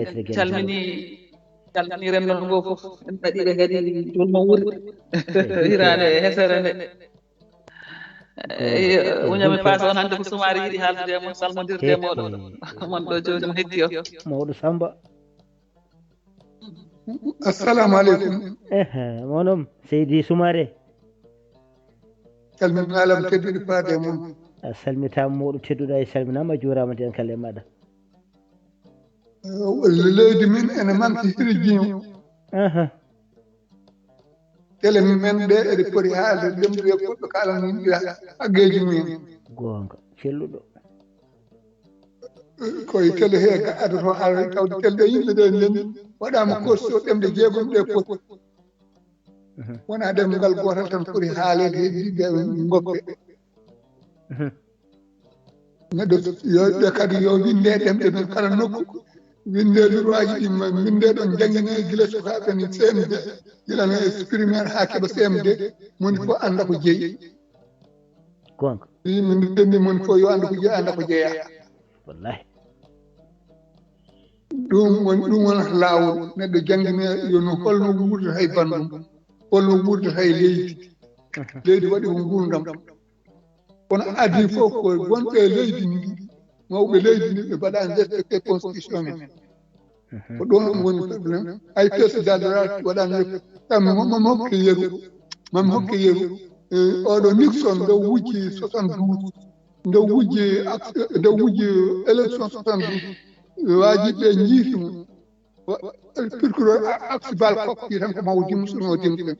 calmini rendo ngo fof en mbaɗiɓe kadi julmo wuuri hirade hesere nde muñami passe on hannde ko sumaari yiɗi haaldude mon salmodirde moɗon mon ɗo joni mo heddi o mawɗo Samba assalamu aleykum monom Seydi Soumaré calminalam tedduɗo faade mum a salmitama moɗo tedduɗa e salminama juurama den kala e maɗa leydi min ene manque hirjiño tele men ɗe eɗe poti haalde ɗemɗe goɗɗo kala yimɓe haggeji mumen gonga celluɗo koye tele he gaɗata toon ala tawde tele ɗe yimɓe ɗe ndendi waɗama course o ɗemɗe jeegom ɗe poti wona ɗemgal gotal tan poti haalede heddiɓe goppe neɗɗo yoɓe kadi yo winde ɗemɗe men kala nokku winde luroaji ɗi winde ɗon jangguine guila sukaɓe ni CMD guilano primaire ha keeɓa CMD moni fof anda ko jeeyi gonga yimɓe ndendi moni fof yo anda ko jeeyi anda ko jeeya wallahi ɗum wonata lawol neɗɗo jangguine yono holno wurdata hay bandum holno wurdata hay leydi waɗi ko gurdam kono adi fof ko wonɓe leydi ndi mawɓe leydi ndi ɓe mbaɗani respecté constitution men ko ɗon woni probléme hay président de la waɗani mami hokke yeru oɗo Nixon nde wujji 72 nde wujji élection 72 wajiɓe jiitimo procureur axibal kokki tan ko mawo dimsuno dimten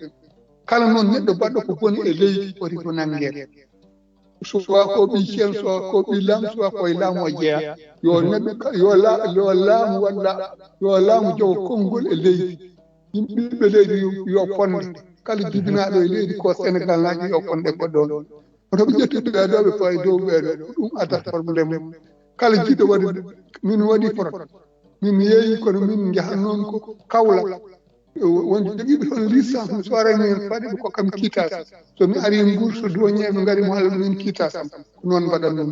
kala noon neɗɗo baɗɗo ko boni e leydi foti ko nanguede soit ko ɓi ceen soit ko ɓi lam soit koye laamu o jeeya yo neɗɗo yo laamu walla yo laamu jogo konngol e leydi yimɓe leydi yo fonde kala jibinaɗo e leydi ko Sénégal naji yo fonde ko ɗon oto ɓe ƴettuɓe ɗo ɓe fawi dow ɓeɗo ɗum addata probléme kala jiɗɗo waɗi min waɗi forot min yeeyi kono min jahan noon ko Kaolack wonde jogiiɓe toon licence mi soorani hen faɗi ɓe kokkam kiitas somi ari Mbour so duwoñeɓe ngari mo haala min kiitas am ko noon mbaɗan ɗum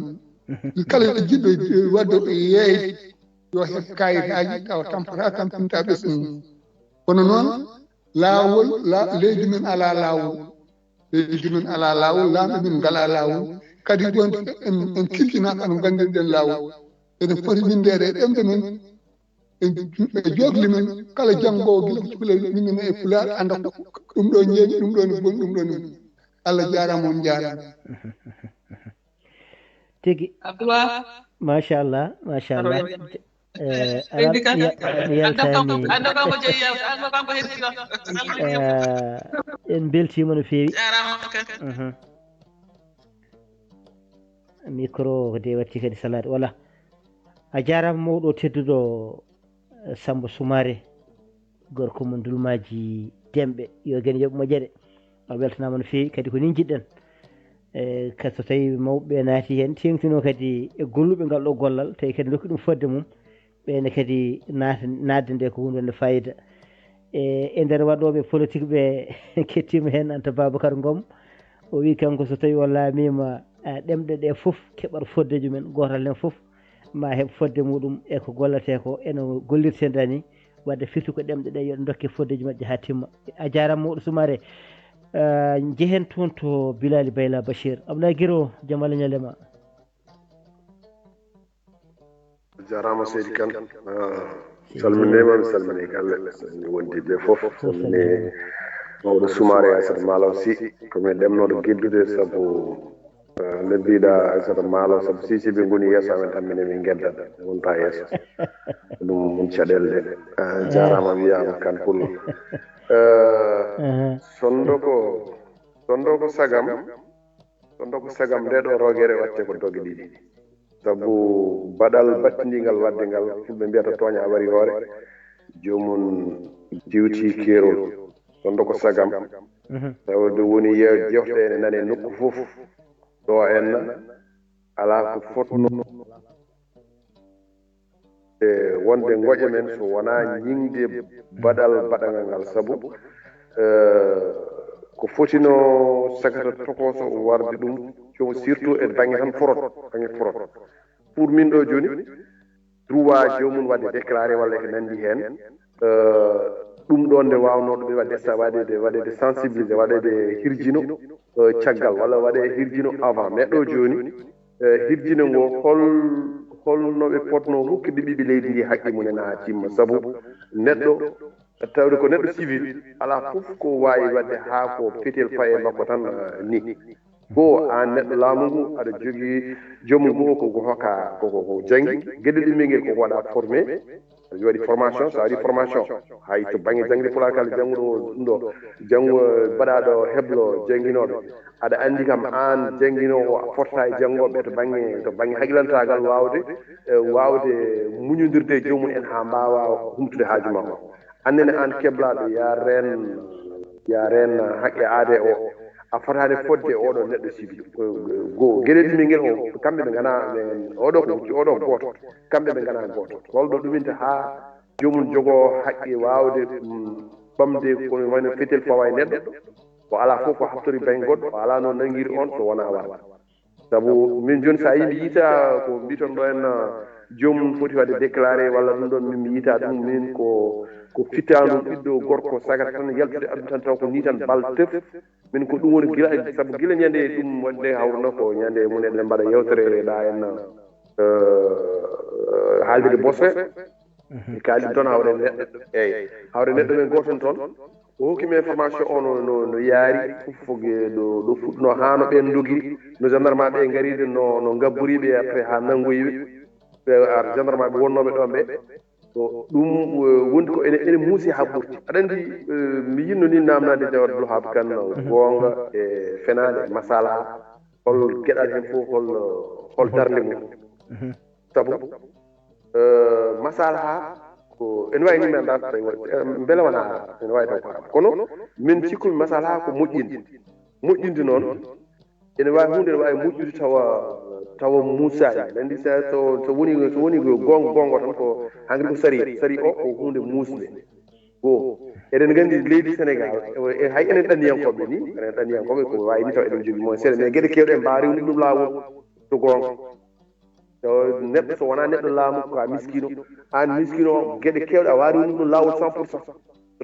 kala jiɗɗo wadde yeeyde yo heɓ kayitaji tawa tampata tampinta ɓesni kono noon laawol leydi men ala laawol laamɓe men ngala laawol kadi wonde en kirkinaka no gandirɗen laawol ene foti windede e ɗemɗe men e jogli men kala janngowo gila ko cukalel windene e Pulaar anda ɗum ɗo ñeeñi ɗum ɗo ne boni ɗum ɗo ne Allah jarama on jarama tigi machallah en beltima no feewi micro de watti kadi salade voilà a jarama mawɗo tedduɗo Samba Soumaré gorko mo dulmaji demɓe yo gen yoɓ moƴƴere a weltanama no feewi kadi ko ni jiɗɗen kadi so tawi mawɓe naati hen tengtino kadi e golluɓe ngal ɗo gollal tawi kadi dokki ɗum fodde mum ɓene kadi nadde nde ko hunde nde fayida e nder waɗoɓe politique ɓe kettima hen Anta Babacar Ngom o wi kanko so tawi o laamima ɗemɗe ɗe foof keɓat foddeji men gotal hen foof ma heɓ fodde muɗum e ko gollate ko eno gollirte dani wadde firti ko ɗemɗe ɗe yoɗe dokke foddeji majje ha timma a jarama mawɗo Soumaré jehen toon to Bilali Bayla Bachir Abdoulaye Guiro jaam Allah ñalema jarama seydi Kane salminima mi salmini galle mi wondi ɓe foof salmini mawɗo Soumaré Aissata Malaw Sy komin ɗemnoɗo geddude saabu nde mbiɗa Aissata Malaw saabu si ɓe goni yeeso amen tan minen min geddat wonta yeeso ɗum caɗele ɗe jarama wiyama Kane Pullo sondo ko sagam nde ɗo rogere watte ko doge ɗiɗi sabu baɗal battindigal wadde ngal fulɓe mbiyata tooña wari hoore jomum diwti keerol sondo ko sagam tawde woni jewte ene nane nokku fof ɗo henna ala ko fotno wonde ngoƴe men so wona ñingde baɗal baɗangal ngal sabu ko fotino sagata tokoso warde ɗum surtout e banggue tan forot pour min ɗo joni droit jomum wadde déclaré walla ko nandi hen ɗum ɗon nde wawno ɗum waɗde waɗede sensibilisé waɗede hirjino caggal walla waɗe hirjino avant mais ɗo joni hirjino ngo holno ɓe potno hokkude ɓiɓɓe leydi ndi haqqi mumen ha timma sabu neɗɗo tawde ko neɗɗo civil ala fof ko wawi wadde ha ko fetel faye makko tan ni goo an neɗɗo laamu ngu aɗa jogii jomum goo koko hokka koko jangi gueɗe ɗimmel ngel koko waɗa formé aɗa waɗi formation so waɗi formation hay to banggue jangde pular kala jangguɗo ɗum ɗo janggo mbaɗaɗo heblo janguinoɗo aɗa andi kam an janguinowo a fotta e janggoɓe to banggue haqqilantagal wawde muñodirde e jomum en ha mbawa humtude haaju makko annene an keblaɗo ya ren haqqe aade o a fotani fodde oɗo neɗɗo civil goo gueɗe ɗimmel ngel o kamɓe ɓe gana oɗo ko goto kamɓe ɓe gana goto holɗo ɗuminta ha jomum jogo haqqe wawde ɓamde kono wayno fetel fawa e neɗɗo o ala fof ko haftori banggue goɗɗo o ala noon nanguiri on so wona waɗa sabu min joni sa yimi yiita ko mbiton ɗo en jomum foti wadde déclaré walla ɗum ɗon min mi yiita ɗum min ko fittandu ɓiɗɗo gorko sagata tan yaltude addu tan taw ko ni tan bal tef min ko ɗum woni gila sabu gila ñande ɗum wonde hawruno ko ñande mun eɗen mbaɗa yewtere ɗa en haaldude bosfe e kaali toon hawre neɗɗo eyyi hawre neɗɗo men goton toon o hokkimi information o no yaari fof ɗo fuɗɗino ha no ɓen dogiri no gendarme ɓe garide no gabboriɓe après ha nangoyiɓe gendarme ɓe wonnoɓe ɗon ɓe ɗum wondi ko ene muusi ha ɓurti aɗa andi mi yinno ni namnade Jawar Abdou Wahab Kane goonga e fenade masala hol geɗal hen fof hol darde mum sabu masala ko ene wawi ni mi anda beele wona ene wawi taw ko kono min cikkumi masala ko moƴƴinde noon ene wawi hunde ene wawi moƴƴude tawa muusani andi so woni gongo tan ko hankkadi ko sari o ko hunde muusde goo eɗen gandi leydi Sénégal hay enen ɗanniyankoɓe ni ko wawi ni taw eɗen jogui moyen seeɗa mais gueɗe kewɗe mbaari woni ɗum lawol to gonga neɗɗo so wona neɗɗo laamu ko a miskino an miskino gueɗe kewɗe a waari woni ɗum lawol 100% so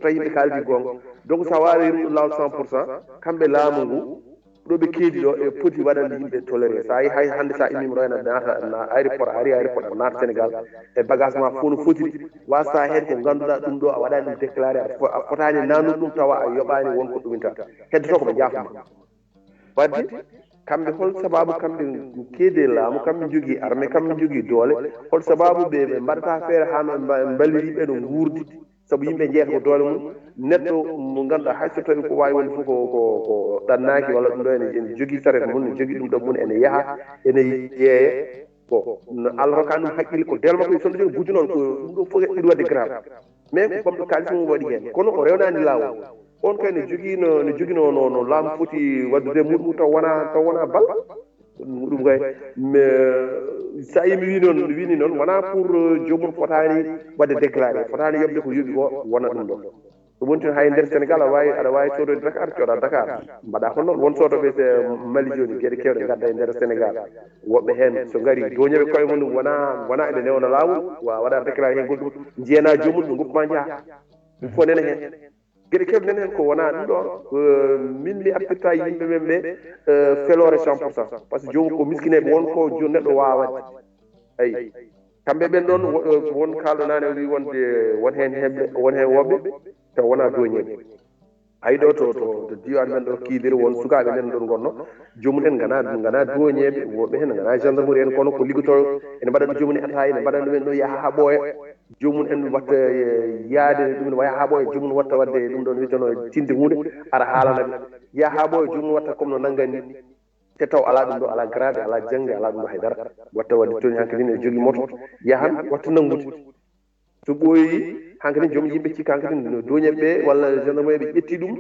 tawi yimɓe kaldi gonga donc sa waari ɗum lawol 100% kamɓe laamu ngu ɗo ɓe keedi ɗo e poti waɗande yimɓe toléré sa yi hay hannde sa immima ɗo ene naata aéroport aéroport aɗa naata Sénégal e bagage ma fof no fotiri wasta hen ko ganduɗa ɗum ɗo a waɗani ɗum déclaré a fotani nannude ɗum tawa a yoɓani wonko ɗuminta heddoto koɓe jaafuma wadde kamɓe hol sababu kamɓe keede laamu kamɓe jogui armé kamɓe jogui doole hol sababu ɓe mbaɗata feere ha no balliriɓe no guurdi sabu yimɓe jeeyata ko doole mum neɗɗo mo ganduɗa hay so tawi ko wawi wonde fof ko ɗannaki walla ɗum ɗo ene jogui saret mum ne jogui ɗum ɗo mum ene yaaha ene yeeya bon Allah rokkani ɗum haqqille ko delma koye sono jogui gujju noon ko ɗum ɗo fof ɗiɗi wadde grave mais ko bamɗo kalis mum waɗi hen kono o rewnani lawol on kay ne jogui no laamu foti waddude muɗum taw wona bal ɗum kay sa yimi wini noon wona pour jomum fotani wadde déclaré fotani yobde ko yoɓi ko wona ɗum ɗo ɗum woni hay nder Sénégal aɗa wawi sodode Dakar coɗa Dakar mbaɗa ko noon won sodoɓe Mali joni gueɗe kewɗe gadda e nder Sénégal woɓɓe hen so gari doñoɓe koye mum wona eɓe newna lawol waɗa déclaré hen goɗɗum jeyana jomum ɓe goppuma jaaha ɗum fo nene hen gueɗe kewɗe nene hen ko wona ɗum ɗo min mi accepta yimɓe men ɓe felore 100% par ce que jomum ko miskineɓe wonko joni neɗɗo wawade ayi kamɓe ɓen ɗon won kalɗo nane wi won hen heɓɓe won hen woɓɓe taw wona doñeɓe ayi ɗo to diwan men ɗo kiidiri won sukaɓe men ɗon gonno jomum en gana doñeɓe woɓɓe hen gana gendarmerie en kono ko liggoto ene mbaɗa ɗo jomum en ataye ene mbaɗa ɗumen ɗo yaaha ha ɓooya jomum en watta yaade ɗum ne waya ha ɓooya jomum watta wadde ɗum ɗon wiyetono tinde hunde ara haalanaɓe yaha ha ɓooya jomum watta comme no nanggandi te taw ala ɗum ɗo ala grade ala jangde ala ɗum ɗo haydara watta wadde toon hankkadi ne jogui moto yahan watta nanngude so ɓooyi hankkadi joom yimɓe cikka hankkadi no doñeɓe walla gendarmerie ɓe ƴetti ɗum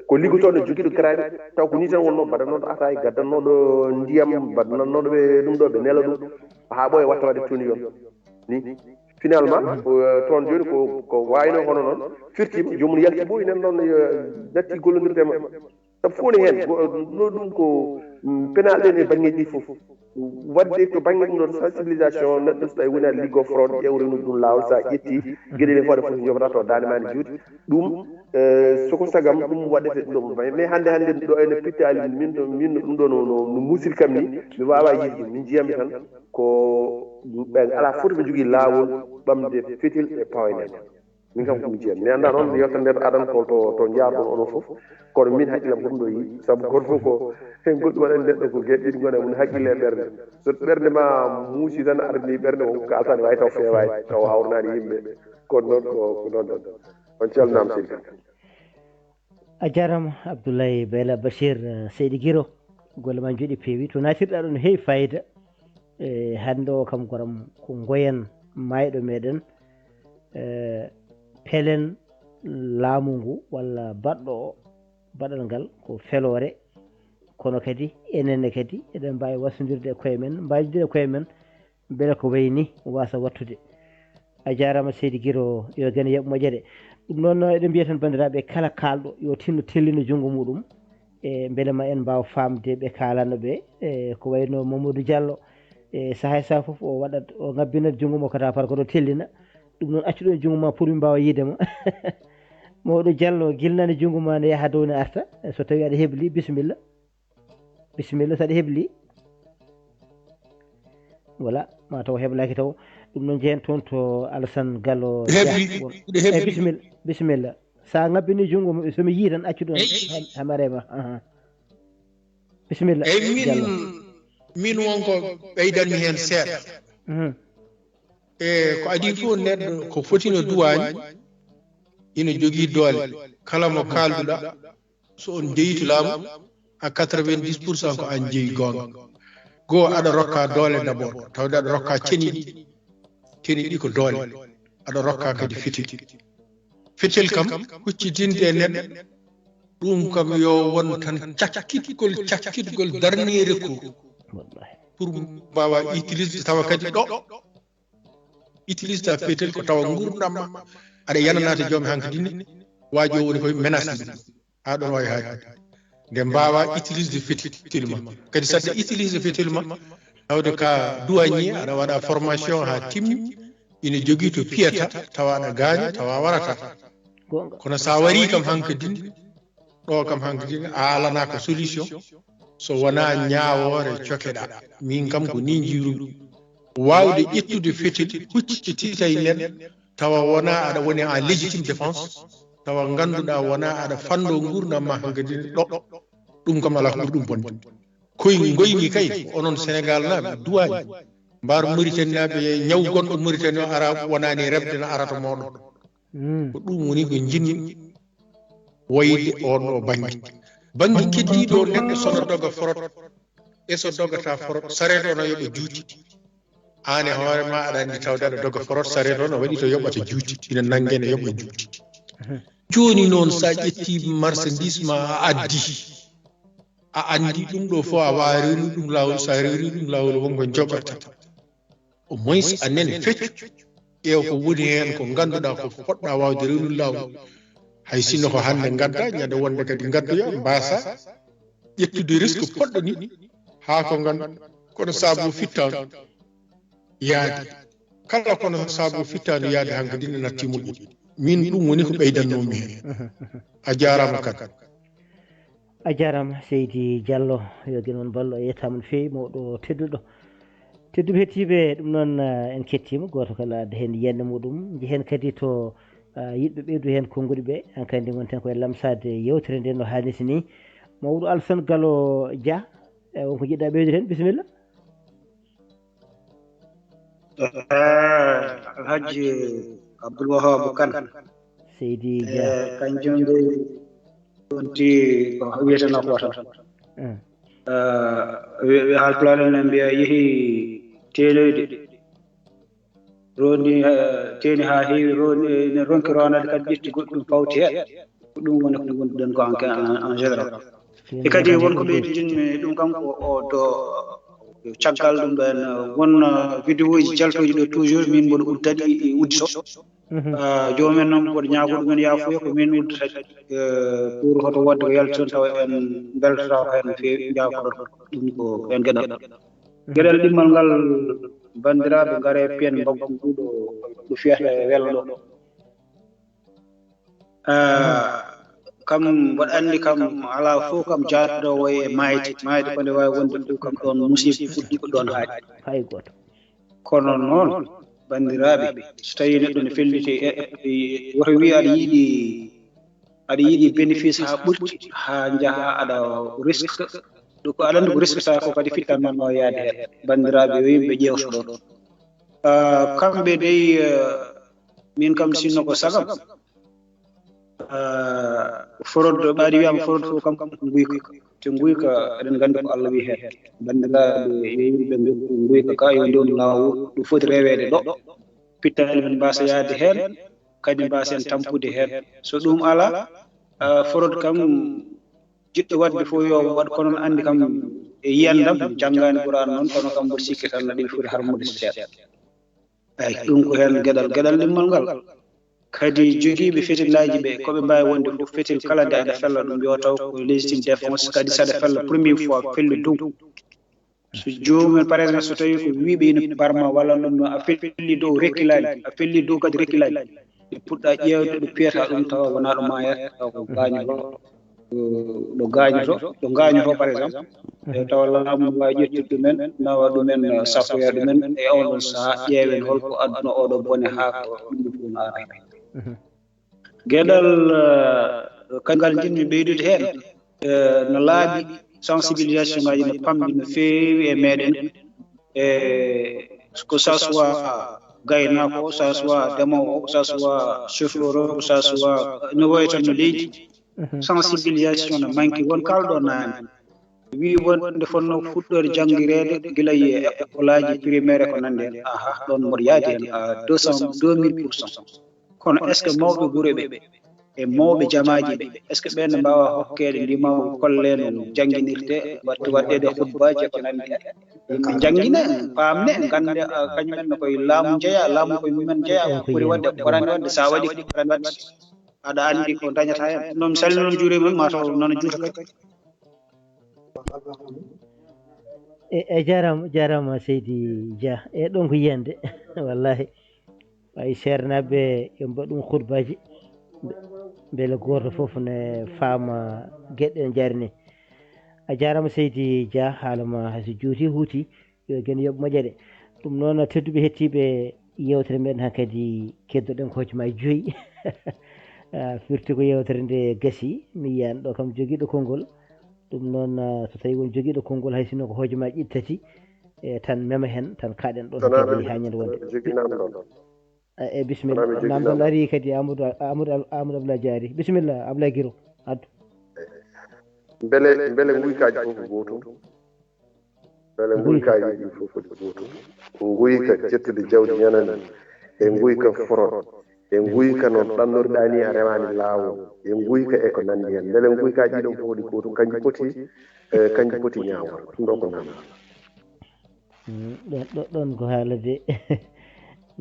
ko liggotoɗo jogui ɗo grade taw ko ni tan wonno mbaɗannoɗo ataye gaddannoɗo ndiyam mbaɗannoɗo ɓe ɗum ɗo ɓe nela ɗum ha ɓooya watta wadde toon yon ni finalement toon joni ko wayno hono noon firtima jomum yalti ɓooyi nen noon natti gollodirde maɓɓe sabu fof ne hen no ɗum ko penalɗen e bangeji fof wadde to bange ɗum ɗon sensibilisation neɗɗo so tawi woni a liggo fraude ƴewrenu ɗum lawol sa ƴetti gueɗe ɗe foof jofrata to dande ma ne juuti ɗum soko sagam ɗum waɗete ɗum ɗo mais hande ɗo ene pittali min ɗum ɗo no musiri kam ni mi wawa yiide min jiyami tan ko ɓen ala foti ɓe jogui lawol ɓamde fetil e pawaynede min kam komi jiyami mi anda noon yewta nder adan to jaarɗon onon foof kono min haqqilam ko ɗum ɗo yi saabu goto fof ko hen goɗɗum waɗani neɗɗo ko gueɗe ɗiɗi gona mun haqqille e ɓerde so ɓerde ma muusi tan ardi ɓerde ko kaltani way taw fewani taw hawrnani yimɓe kono noon ko noon ɗon on calnama seydi a jarama Abdoulaye Bella Bachir Seydi Guiro golle ma jooɗi peewi to natirɗa ɗon heewi fayida hande o kam koram ko goyen mayɗo meɗen pelen laamu ngu walla baɗɗo o baɗal ngal ko felore kono kadi enenne kadi eɗen mbawi wassodirde e koye men mbawidire e koye men beele ko wayni wasa wattude a jarama Seydi Guiro yo gane yaɓ moƴƴere ɗum noon eɗen mbiya tan bandiraɓe kala kalɗo yo tinno tellino junggo muɗum e beele ma en mbawa famde ɓe kalano ɓe e ko wayno Mamadou Diallo e saaha sa foof o waɗat o ngabbinat junggo mo kata par koto tellina ɗum noon accu ɗum junggo ma pour min mbawa yiidema Mamadou Diallo guilnane junggo ma ne yaaha dow ne arta so tawi aɗa heɓli bisimilla saɗa heɓli voilà mataw heblaki taw ɗum noon jehen toon to Alassane Gallo bisimilla sa ngabbini junggo somi yii tan accu ɗon hamarema bisimilla eyyi min wonko ɓeydanmi hen seeɗa e ko adi fof neɗɗo ko fotino duwani ina jogui doole kala mo kalduɗa so on jeeyi laamu à 90% ko an jeeyi gonga goo aɗa rokka doole d' abord tawde aɗa rokka ceni ɗi ko doole aɗa rokka kadi fitel kam huccitinde e neɗɗo ɗum kam yo won tan cakkitgol dernier recours pour mbawa utilise tawa kadi ɗo utilise ta fetel ko tawa gurdam aɗa yananade joom hankkadine waaji o woni koye menace ha ɗon wawi haade nde mbawa utilise fetel ma kadi sadde utilise fetel ma tawde ka douanier aɗa waɗa formation ha timmi ina jogui to piyata tawa aɗa gaaña tawa warata kono sa wari kam hankkadine ɗo kam hankkadine a alana ko solution so wona ñawore cokeɗa min kam ko ni jiiruɗum wawde ƴettude fetel hucciti e neɗɗo tawa wona aɗa woni en légitime défense tawa ganduɗa wona aɗa fando gurdam ma hankkadine ɗo ɗum kam ala ko ɓuri ɗum bonde koye goyni kay onon Sénégal naɓe duwani mbar Mauritanie naɓe ñaw gonɗo Mauritanie o ara wonani rebde no arata moɗon ko ɗum woni ko jinmi woyde on ɗo banggue keddiɗo neɗɗo sono dogga forot e so doggata forot sareto no yoɓa juuti an e hoore ma aɗa andi tawde aɗa dogga forot sareto no waɗi to yoɓata juuti ina nangue ne yoɓa juuti joni noon sa ƴetti marchandise ma a addi a andi ɗum ɗo fof a wawa rewni ɗum lawol sa rewni ɗum lawol wonko joɓata au moins a nene feccu ƴeew ko woni hen ko ganduɗa ko poɗɗa wawde rewnude lawol hay sinno ko hande gadda ñande wonde kadi gaddoya mbasa ƴettude risque poɗɗo ni ha ko gandu kono saabu fittanu yaade kala kono saabu fittanu yaade hankkadine natti moƴƴi min ɗum woni ko ɓeydannomi hen a jarama kadi a jarama Seydi Diallo yo gueɗe moon ballo e yettama no fewi mawɗo tedduɗo tedduɓe hettiɓe ɗum noon en kettima goto kala adda hen yiyande muɗum jehen kadi to yiɗɓe ɓeydu hen konguɗi ɓe en kandi gonten koye lamsade yewtere nde no hannirta ni mawɗo Alassane Gallo Dia wonko jiɗɗa ɓeydude hen bisimilla Alhaji Abdoul Wahab Kane Seydi Dia kanjum nde wonti ko wiyeteno ko tan haalpulaar en mbiya yeehi teenoyde roni teeni ha heewi roni ne ronki ronade kadi ƴetti goɗɗum fawti he ko ɗum woni ko gonduɗen ko en général e kadi wonko ɓeydidinmi ɗum kam ko o do caggal ɗum ɗon won vidéo ji jaltoji ɗo toujours min mboɗo uddaɗi uddito jomen noon koɗo ñaagoɗo men yaafuya ko min uddata pour hoto wadde ko yalti toon tawa en beltata ko hen no feewi jaafoɗon ɗum ko ɓen gueɗal ɗimmal ngal bandiraɓe gaare piyen mbaggu ɗuɗo ɗo fiyata wello ɗo kam mboɗo andi kam ala fof kam jaaɗo e mayde ko nde wawi wonde fof kam ɗon musibe fuɗɗi ko ɗon haaji hay goto kono noon bandiraɓe so tawi neɗɗo ne felliti woto wi aɗa yiiɗi bénéfice ha ɓurti ha jaaha aɗa risque ɗo ko aɗa andi ko risque ta ko kadi fittanmanno yaade hen bandiraɓe yo yimɓe ƴewto ɗon kamɓe dey min kam sinno ko sagam forode ɓaadi wiyama forode fof kam guyka te guyka eɗen gandi ko Allah wi hen bandiraɓe yo yimɓe jokku guyka ka yo ndewnu lawol ɗum foti rewede ɗo pittali men mbasa yaade hen kadi mbasen tampude hen so ɗum ala forode kam jiɗɗo wadde fof yo waɗ kono andi kam e yiyandam janggani ɓurano noon kono kam mboɗo sikki tan aɗa foti harmude seeɗa eyi ɗum ko hen gueɗal ɗimmal ngal kadi jogiiɓe fetillaji ɓe koɓe mbawi wonde fof fetil kala nde aɗa fella ɗum yo taw ko légitime défense kadi saɗa fella première fois felli dow so jomumen par exemple so tawi ko wiiɓe ina barma walla noon a felli dow rekkilani a felli dow kadi rekkilani ɗe puɗɗa ƴewde ɗo piyata ɗum tawa wona ɗo mayata taw ko gañoto ɗo gañoto par exemple e tawa laamu wawi ƴettude ɗumen nawa ɗumen safoya ɗumen e on ɗon saaha ƴeewen holko adduna oɗo bone ha ko ɗum ɗum arata gueɗal kangal jinmi ɓeydude hen no laaɓi sensibilisation ngaji no pamɗi no feewi e meɗen e ko ça soit gaynako ça soit demowo ça soit chauffeur o ça soit no woyi tan no leydi sensibilisation no manque won kalɗo nani wi wonde fonno fuɗɗode janggirede guila e école aji primaire ko nande hen aha ɗon mboɗo yaadi hen à 2000%. kono est ce que mawɓe guure ɓe e mawɓe jamaji ɓe est ce que ɓen mbawa hokkede ndimaw kolle no jangguinirte waɗɗede khutbaji ko nandi yimɓe jangguine pamne gande kañumen no koye laamu jeeya laamu koye mumen jeeya ɓuuri wadde ɓurani wadde sa waɗi ko ɓurani wadde aɗa andi ko dañata hen noon salli noon juurima mataw noon juuta kadi e jarama Seydi Dia e ɗon ko yiyande wallahi way ceernaɓe yo mbaɗum khutbaji beele goto foof ne faama gueɗe ɗe jarni a jarama Seydi Dia haalama hayso juuti huuti yo gen yooɓe moƴƴere ɗum noon tedduɓe hettiɓe yewtere meɗen han kadi keddoɗen ko hojomaji 5 firti ko yewtere nde gaasi mi yiyani ɗo kam joguiɗo konngol ɗum noon so tawi won joguiɗo konngol hay sinno ko hojomaji 1 tan mema hen tan kaɗen ɗon kadi ha ñande wonde e bisimilla namdon ari kadi Amadou Abdoulaye Diary bisimilla Abdoulaye Guiro addu beele guykaji fof ko gotum beele guykaji ɗi fof kodi gotum ko guyka jettude jawdi ñanani e guyka forot e guyka noon ɗannorɗa ni a rewani lawol e guyka e ko nandi hen beele guykaji ɗon fof kodi gotum kanji poti ñawol ɗum ɗo ko nana ɗon ko haalade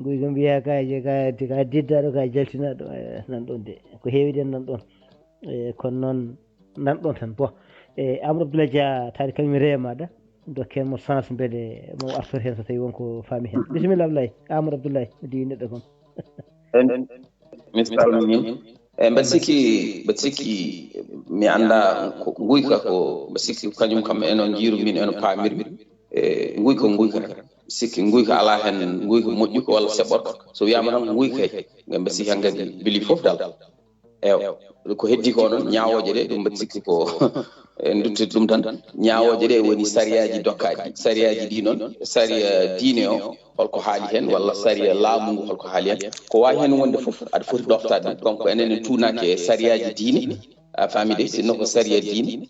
guyka mbiya ka diddaɗo ka jaltinaɗo nan ɗon de ko heewi den nan ɗon kono noon nan ɗon tan bo Amadou Abdoulaye Dia taade kañum rewe maɗa dokken mo sens beele mo artor hen so tawi wonko faami hen bisimilla Abdoulaye Amadou Abdoulaye di neɗɗo kon mi salmini mbaɗa sikki mi anda ko guyka ko mbaɗa sikki kañum kam eno jiiru min eno paamirmi guyka sikki guyka ala hen guyka moƴƴuko walla seɓɓorko so wiyama tan guyka mbaɗa sikki han kadi bili foof dal ko heddi ko noon ñawoje ɗe ɗum mbaɗa sikki ko en duttude ɗum tan ñawoje ɗe woni sariyaji dokkaji sariyaji ɗi noon sariya diine o holko haali hen walla sariya laamu ngu holko haali hen ko wawi hen wonde foof aɗa foti ɗoftade donc enen en tunaki e sariyaji diine a faami de sinno ko sariya diine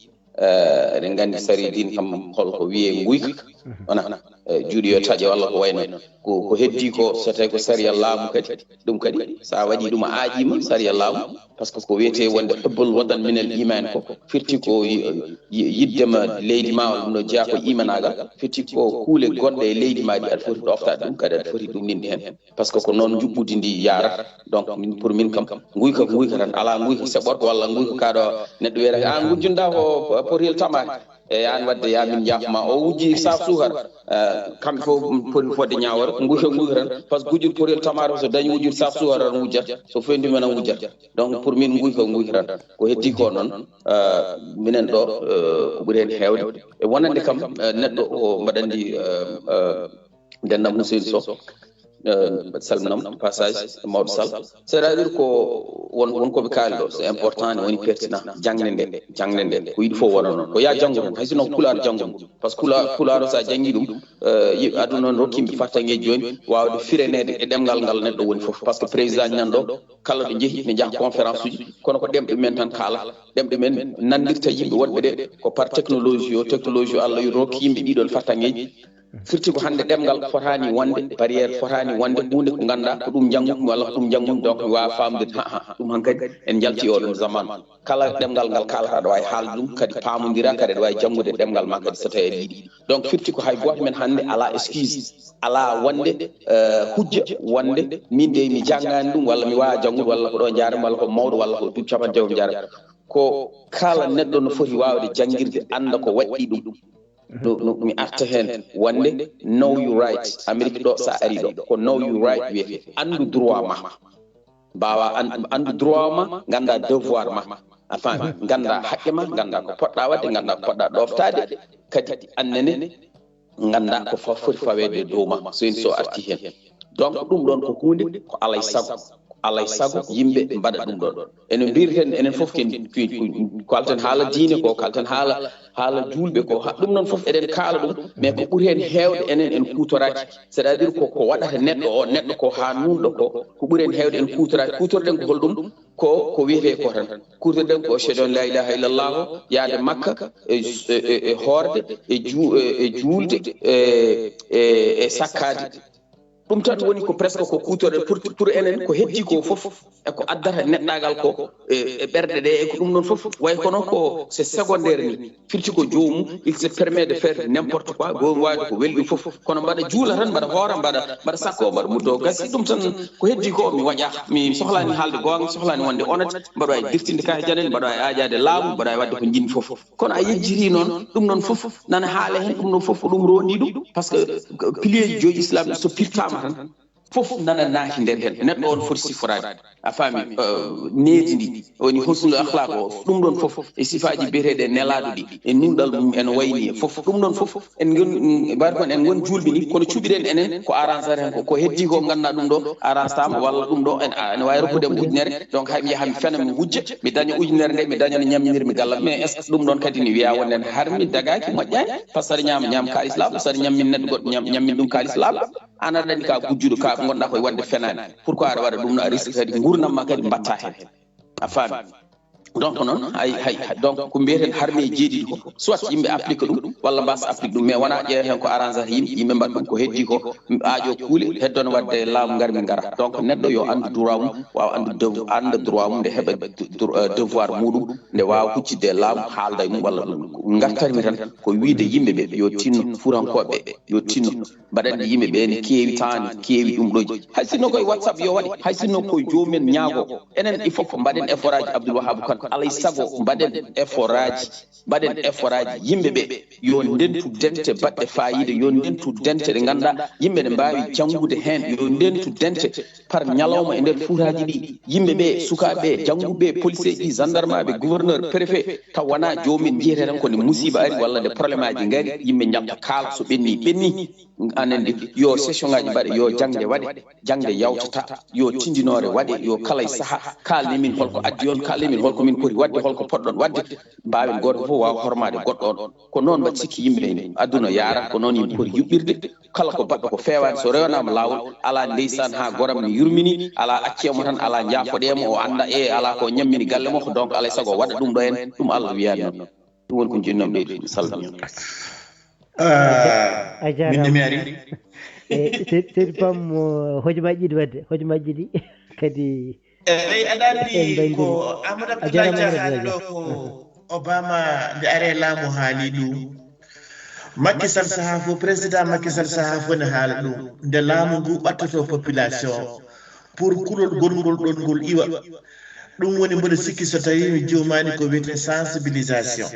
eɗen gandi sariya diine kam holko wiye guyka ona juuɗi yo taƴe walla ko wayno ko heddi ko so tawi ko sariya laamu kadi ɗum kadi sa waɗi ɗum a aajima sariya laamu par ce que ko wiyete wonde hubbul wadan minel iman ko firti ko yiddema leydi ma walla no jeeya ko imanagal firti ko kuule goɗɗe e leydi ma ɗi aɗa foti ɗoftade ɗum kadi aɗa foti ɗum ninde hen par ce que ko noon juɓɓudi ndi yarata donc pour min kam guyka ko guyka tan ala guyka seɓɓorko walla guyka kaɗo neɗɗo wiyata an gujjunɗa ko poriyel tamate e an wadde ya min jaafma o wujji saf suukar kamɓe fof poti fodde ñawore guyka tan par ce que gujjul poriyel tamate so dañi wujjul saf suukar tan wujjata so fendima tan wujjata donc pour min guyka tan ko heddi ko noon minen ɗo ko ɓuuri hen hewde e wonande kam neɗɗo o mbaɗandi dendam Hussein Sow salminam passage mawɗo sall c' est à dire ko wonkoɓe kaali ɗo c'est important ne woni pertinent jangde nde ko yiɗi fof wona noon ko ya janngo tan hay sinno ko pulaar janngo par ce que pulaar o sa janngi ɗum aduna noon rokkimɓe fartangeji joni wawde firenede e ɗemgal ngal neɗɗo woni fof par ce que président nan ɗo kala ɗo jeehi ne jaaha conférence uji kono ko ɗemɗe men tan kaala ɗemɗe men nandirta yimɓe wonɓe ɗe ko par technologie o Allah yo rokki yimɓe ɗiɗon fartangeji firti ko hande ɗemgal fotani wonde barriére fotani wonde hunde ko ganduɗa ko ɗum janggumi walla ko ɗum janggumi donc mi wawa famde ɗum hankkadi en jalti oɗon zaman kala ɗemgal ngal kalata aɗa wawi haalde ɗum kadi pamodira kadi aɗa wawi janggude ɗemgal ma kadi so tawi aɗa yiiɗi donc firti ko hay goto men hande ala excuse ala wonde hujja wonde min de mi janggani ɗum walla mi wawa janggude walla ko ɗo jarami walla ko mawɗo walla ko duuɓi capan jeegom jarami ko kala neɗɗo no foti wawde janggirde anda ko waɗɗi ɗum mi arta hen wonde know you right Amérique ɗo sa ari ɗo ko know you right wiyete andu droit ma mbawa andu droit ma ganda devoir ma a faami ganda haqqe ma ganda ko poɗɗa wadde ganda ko poɗɗa ɗoftade kadi annene ganda ko foti fawede dow ma so en so arti hen donc ɗum ɗon ko hunde ko alay sago yimɓe mbaɗa ɗum ɗon enen mbirten enen fof ko kalten haala diine ko kalten haala julɓe ko ɗum noon fof eɗen kaala ɗum mais ko ɓuuri hen hewde enen en kutoraki c' est à dire ko waɗata neɗɗo ko ha nunɗo ko ɓuuri hen hewde en kutoraki kutorɗen ko holɗum ko wiyete ko tan kutorɗen ko ashhadu an la ilaha illallah yaade makka e hoorde e juulde e sakkade ɗum tan woni ko presque ko kutorɗen pour enen ko heddi ko fof e ko addata neɗɗagal ko e ɓerɗe ɗe e ko ɗum ɗon fof way kono ko c'est secondaire ni firti ko jomum il se permet de faire n'importe quoi jomum wawde ko welɗi fof kono mbaɗa juula tan mbaɗa hoora mbaɗa sakko mbaɗa muddo gasi ɗum tan ko heddi ko mi waƴa mi sohlani haalde gonga sohlani wonde honnête mbaɗa wawi dirtinde ka janen mbaɗa wawi ajade laamu mbaɗa wawi wadde ko jinmi fof kono a yejjiri noon ɗum noon fof nana haale hen ɗum ɗon fof ɗum roni ɗum par ce que pilier joyi islam so pirtama tan fof nana naaki nder hen neɗɗo on foti siforade a faami needi ndi woni husnul akhlaq o ɗum ɗon fof e sifaji biyeteɗe nelaɗo ɗi e nunɗal mum en wayni fof ɗum ɗon fof en mbaɗi kon en gon julɓe ni kono cuɓiɗen enen ko arrangere hen ko heddi ko ganduɗa ɗum ɗo arrangetama walla ɗum ɗo ene wawi rokkudem ujunere donc hay mi yaha mi fena mi wujja mi daña ujunere nde mi daña no ñamminirmi gallam mais est ce que ɗum ɗon kadi ni wiya wonnen harmi dagaki moƴƴani par ce que saɗa ñama kalis laaɓa saɗa ñammin neɗɗo goɗɗo ñammin ɗum kalis laaɓa an aɗa ɗani ka gujjuɗo ka gonɗa koye wadde fenani pourquoi aɗa waɗa ɗum no a risque kadi gurnam ma kadi mbatta hen a faami donc noon hay donc ko mbiyeten harmi e jeeɗiɗi ko soit yimɓe applique ɗum walla mbasa applique ɗum mais wona ƴeewa hen ko arrangata yimɓe mbaɗa ɗum ko heddi ko aaƴo kuule heddono wadde laamu garmi gara donc neɗɗo yo andu droit mum wawa anda droit mum nde heeɓa devoir muɗum nde wawa huccidde laamu haalda e mum walla ɗum gartanmi tan ko wiide yimɓeɓe yo tinno furankoɓe yo tinno mbaɗanɗe yimɓeɓe ne keewi tani keewi ɗum ɗoji hay sinno koye whatsapp yo waɗi hay sinno koye jomumen ñaago enen il faut ko mbaɗen effort aji Abdoul Wahab Kane alay sago mbaɗen effort aji yimɓeɓe yo ndentu dente baɗɗe fayida yo ndentu dente ɗe ganduɗa yimɓe ne mbawi janggude hen yo ndentu dente par ñalawma e nder fuutaji ɗi yimɓeɓe sukaɓe jangguɓe policier ji gendarmeɓe gouverneur préfet taw wona jomumen jiyete tan kone musiba ari walla nde probléme aji gaari yimɓe jalta kaala so ɓenni anende yo session ngaji mbaɗe yo jangde waɗe jangde yawtata yo tindinore waɗe yo kala e saaha kalne min holko addi on kalne min holko min poti wadde holko poɗɗon wadde mbawen goto fof wawa hormade goɗɗo on ko noon mbaɗi sikki yimɓe aduna yaara ko noon yimɓe poti yuɓɓirde kala ko baɗɗo ko fewani so rewanama lawol ala ndeysan ha goram ne yurmini ala accemo tan ala jaafoɗemo o anda ala ko ñammini galle makko donc alay saago waɗa ɗum ɗo en ɗum Allah wiyani noon ɗum woni ko jinnom ɗe salmina min mi ari seydi Pam hojomaji ɗi wadde hojomaji ɗi kadi eyi aɗa andi ko Amadou Abdoulaye Dia haali ɗo ko Obama nde are laamu haali ɗum Macky Sall sahaa fof président Macky Sall sahaa fof ne haala ɗum nde laamu ngu ɓattoto population pour kulol gongol ɗon ngol iwa ɗum woni mboɗo sikki so tawi mi jomani ko wiyete sensibilisation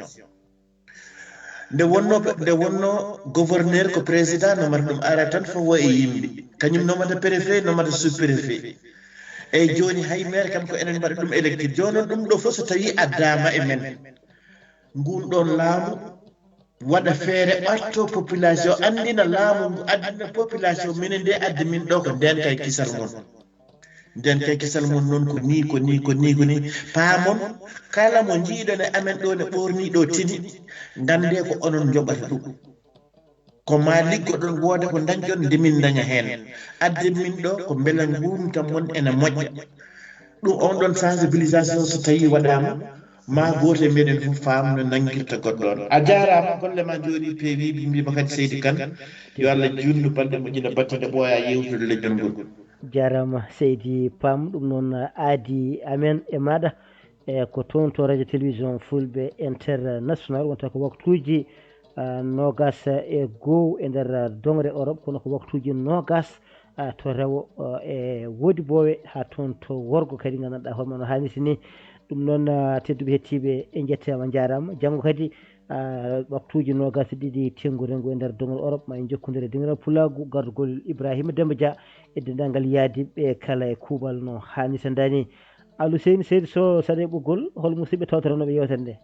nde wonno gouverneur ko président nomata ɗum ara tan fo wo e yimɓe kañum nomata préfet nomata sous préfet eyyi joni hay maire kam ko enen mbaɗa ɗum électif joni noon ɗum ɗo fof so tawi addama e men ngun ɗon laamu waɗa feere ɓatto population andina laamu ngu andina population minen nde addi min ɗo ko nden kay kisal mon nden kay kisal mon noon ko ni ko ni ko ni ko ni paamon kala mo jiiɗon e amen ɗo ne ɓorni ɗo tini gande ko onon joɓata ɗum ko ma liggoɗon wooda ko dañƴon ndimin daña heen addi min ɗo ko beela ngumtam mon ene moƴƴa ɗum on ɗon sensibilisation so tawi waɗama ma goto e meɗen fof faam no nanguirta goɗɗo on a jarama golle ma jooɗi peewi mbima kadi Seydi Kane yo Allah junnu balɗe moƴƴina battade ɓooya yewtude leƴƴol ngol jarama Seydi Pam ɗum noon aadi amen e maɗa ko toon to radio télévision fulɓe international wonta ko waktuji nogas e goho e nder dongre Europe kono ko waktuji nogas to rewo e woodi bowe ha toon to worgo kadi gandanɗa hoorema no hannirta ni ɗum noon tedduɓe hettiɓe e jettama jarama janggo kadi waktuji nogas ɗiɗi tenggurengo e nder dongre Europe ma en jokkodire dingal pulagu gardugol Ibrahima Demba Dia e dendagal yaadiɓe kala e kuuɓal no hannirta ndani Alou Seyni Seydi so saɗa ɓoggol hol musidɓe tawtoranoɓe yewtere nde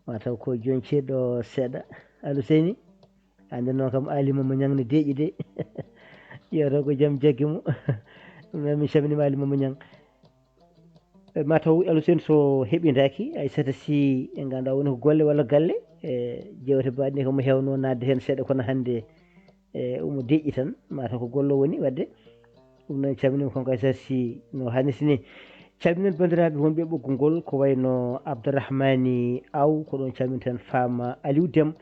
mataw ko joni ceeɗo seeɗa Alou Seyni ande noon kam alima mo ñangde deeƴi de yewto ko jaam jaggimo ɗum min calminima alima mo ñang mataw Alou Seyni so heeɓidaki Aissata Sy e ganduɗa woni ko golle walla galle e jewte mbaɗni komo hewno nadde hen seeɗa kono hande omo deeƴi tan mataw ko gollo woni wadde ɗum noon calminima konko Aissata Sy no hannirta ni calminen bandiraɓe wonɓe ɓoggol ngol ko wayno Abdourahmani Aw ko ɗon calminten Fama Aliou Déme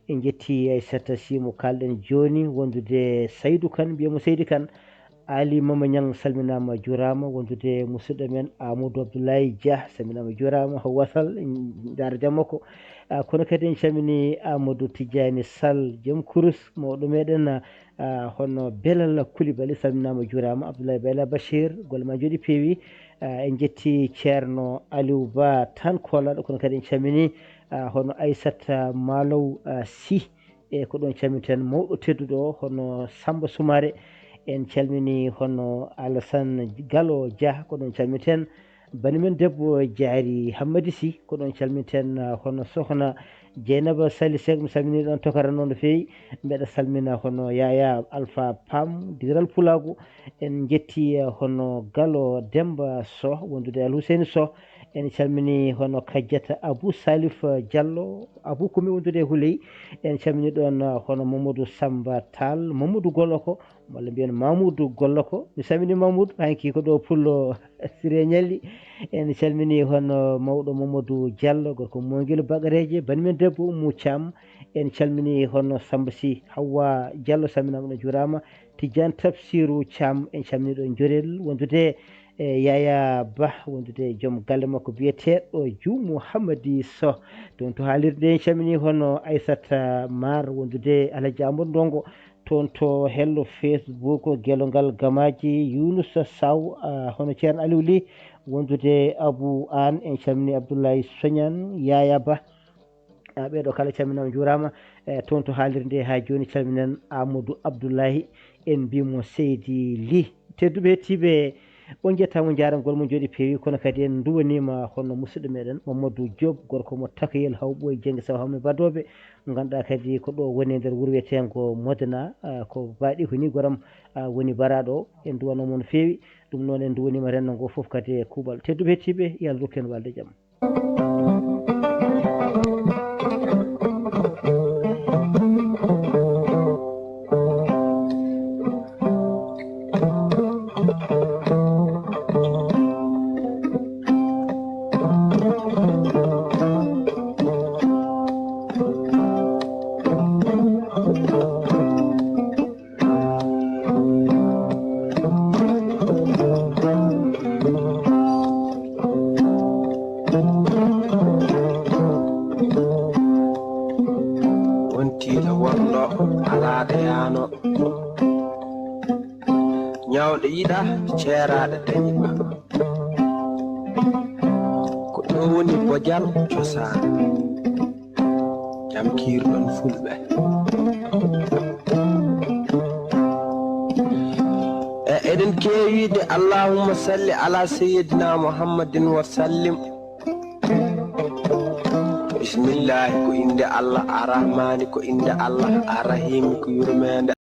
en jetti Aissata Sy mo kalɗen joni wondude Saydou Kane mbiyamo Seydi Kane Ali Mama Niang salminama juurama wondude musidɗo men Amadou Abdoulaye Dia salminama juurama Hawwa Sall jaara jam makko kono kadi en calmini Amadou Tidiane Sall joom kurus mawɗo meɗen hono Belal Coulibaly salminama juurama Abdoulaye Bayla Bachir golle ma jooɗi peewi en jetti ceerno Aliou Ba tan kolaɗo kono kadi en calmini hono Aissata Malaw Sy e ko ɗon calminten mawɗo tedduɗo hono Samba Soumare en calmini hono Alassane Gallo Dia ko ɗon calminten banimen debbo Diary Hammady Sy ko ɗon calminten hono sohna Dieynaba Sali Seck mi salmini ɗon tokara noon no feewi mbeɗa salmina hono Yaya Alpha Pam diral Pulagu en jetti hono Gallo Demba Sow wondude Al Hussein Sow en calmini hono Kadiata Abou Salif Diallo Abou komi wondude Houley en calmini ɗon hono Mamadou Samba Tall Mamadou Golloko walla mbiyen Mamoudou Golloko mi salmini Mamoudou hanki ko ɗo pullo Siré Ñalli en calmini hono mawɗo Mamadou Diallo gorko Moguel Bagareje banimen debbo Oumou Thiam en calmini hono Samba Sy Hawa Diallo salminama no juurama Tidiane Tafsirou Thiam en calmini ɗo Jorel wondude Yaya Ba wondude joom galle makko biyeteɗo Dioum Mouhamadi Sow toon to haalirde en calmini hono Aissata Mar wondude Alhaji Amadou Ndongo toon to hello Facebook gelongal gamaji Younousa Saw hono ceerno Aliou Ly wondude Abou An en calmini Abdoulaye Sognane Yaya Ba ɓeɗo kala calminama juurama toon to haalirde ha joni calminen Amadou Abdoulaye en mbimo Seydi Ly tedduɓe hettiɓe on jettama jarangol mo jooɗi peewi kono kadi en duwanima hono musidɗo meɗen Mamadou Diop gorko mo Takayel Hawɓoye Dieng Saw Hamne Badoɓe ganduɗa kadi ko ɗo woni nder wuuro wiyetengo Modena ko baɗi ko ni goram woni baraɗo en duwanomo no feewi ɗum noon en duwanima renno ngo foof kadi e kuuɓal tedduɓe hettiɓe yo Allah rokku en walde jaam wontiiɗo wonɗo alaaɗo yaano ñawɗo yiɗa ceeraaɗo dañiɓa ko ɗo woni bojal cosaan jam kiirɗon fulɓe eɗen keewide allahumma salli ala sayyidina muhammadin wa sallim bismillahi ko inde allah arrahmani ko inde allah arrahimi ko yurmede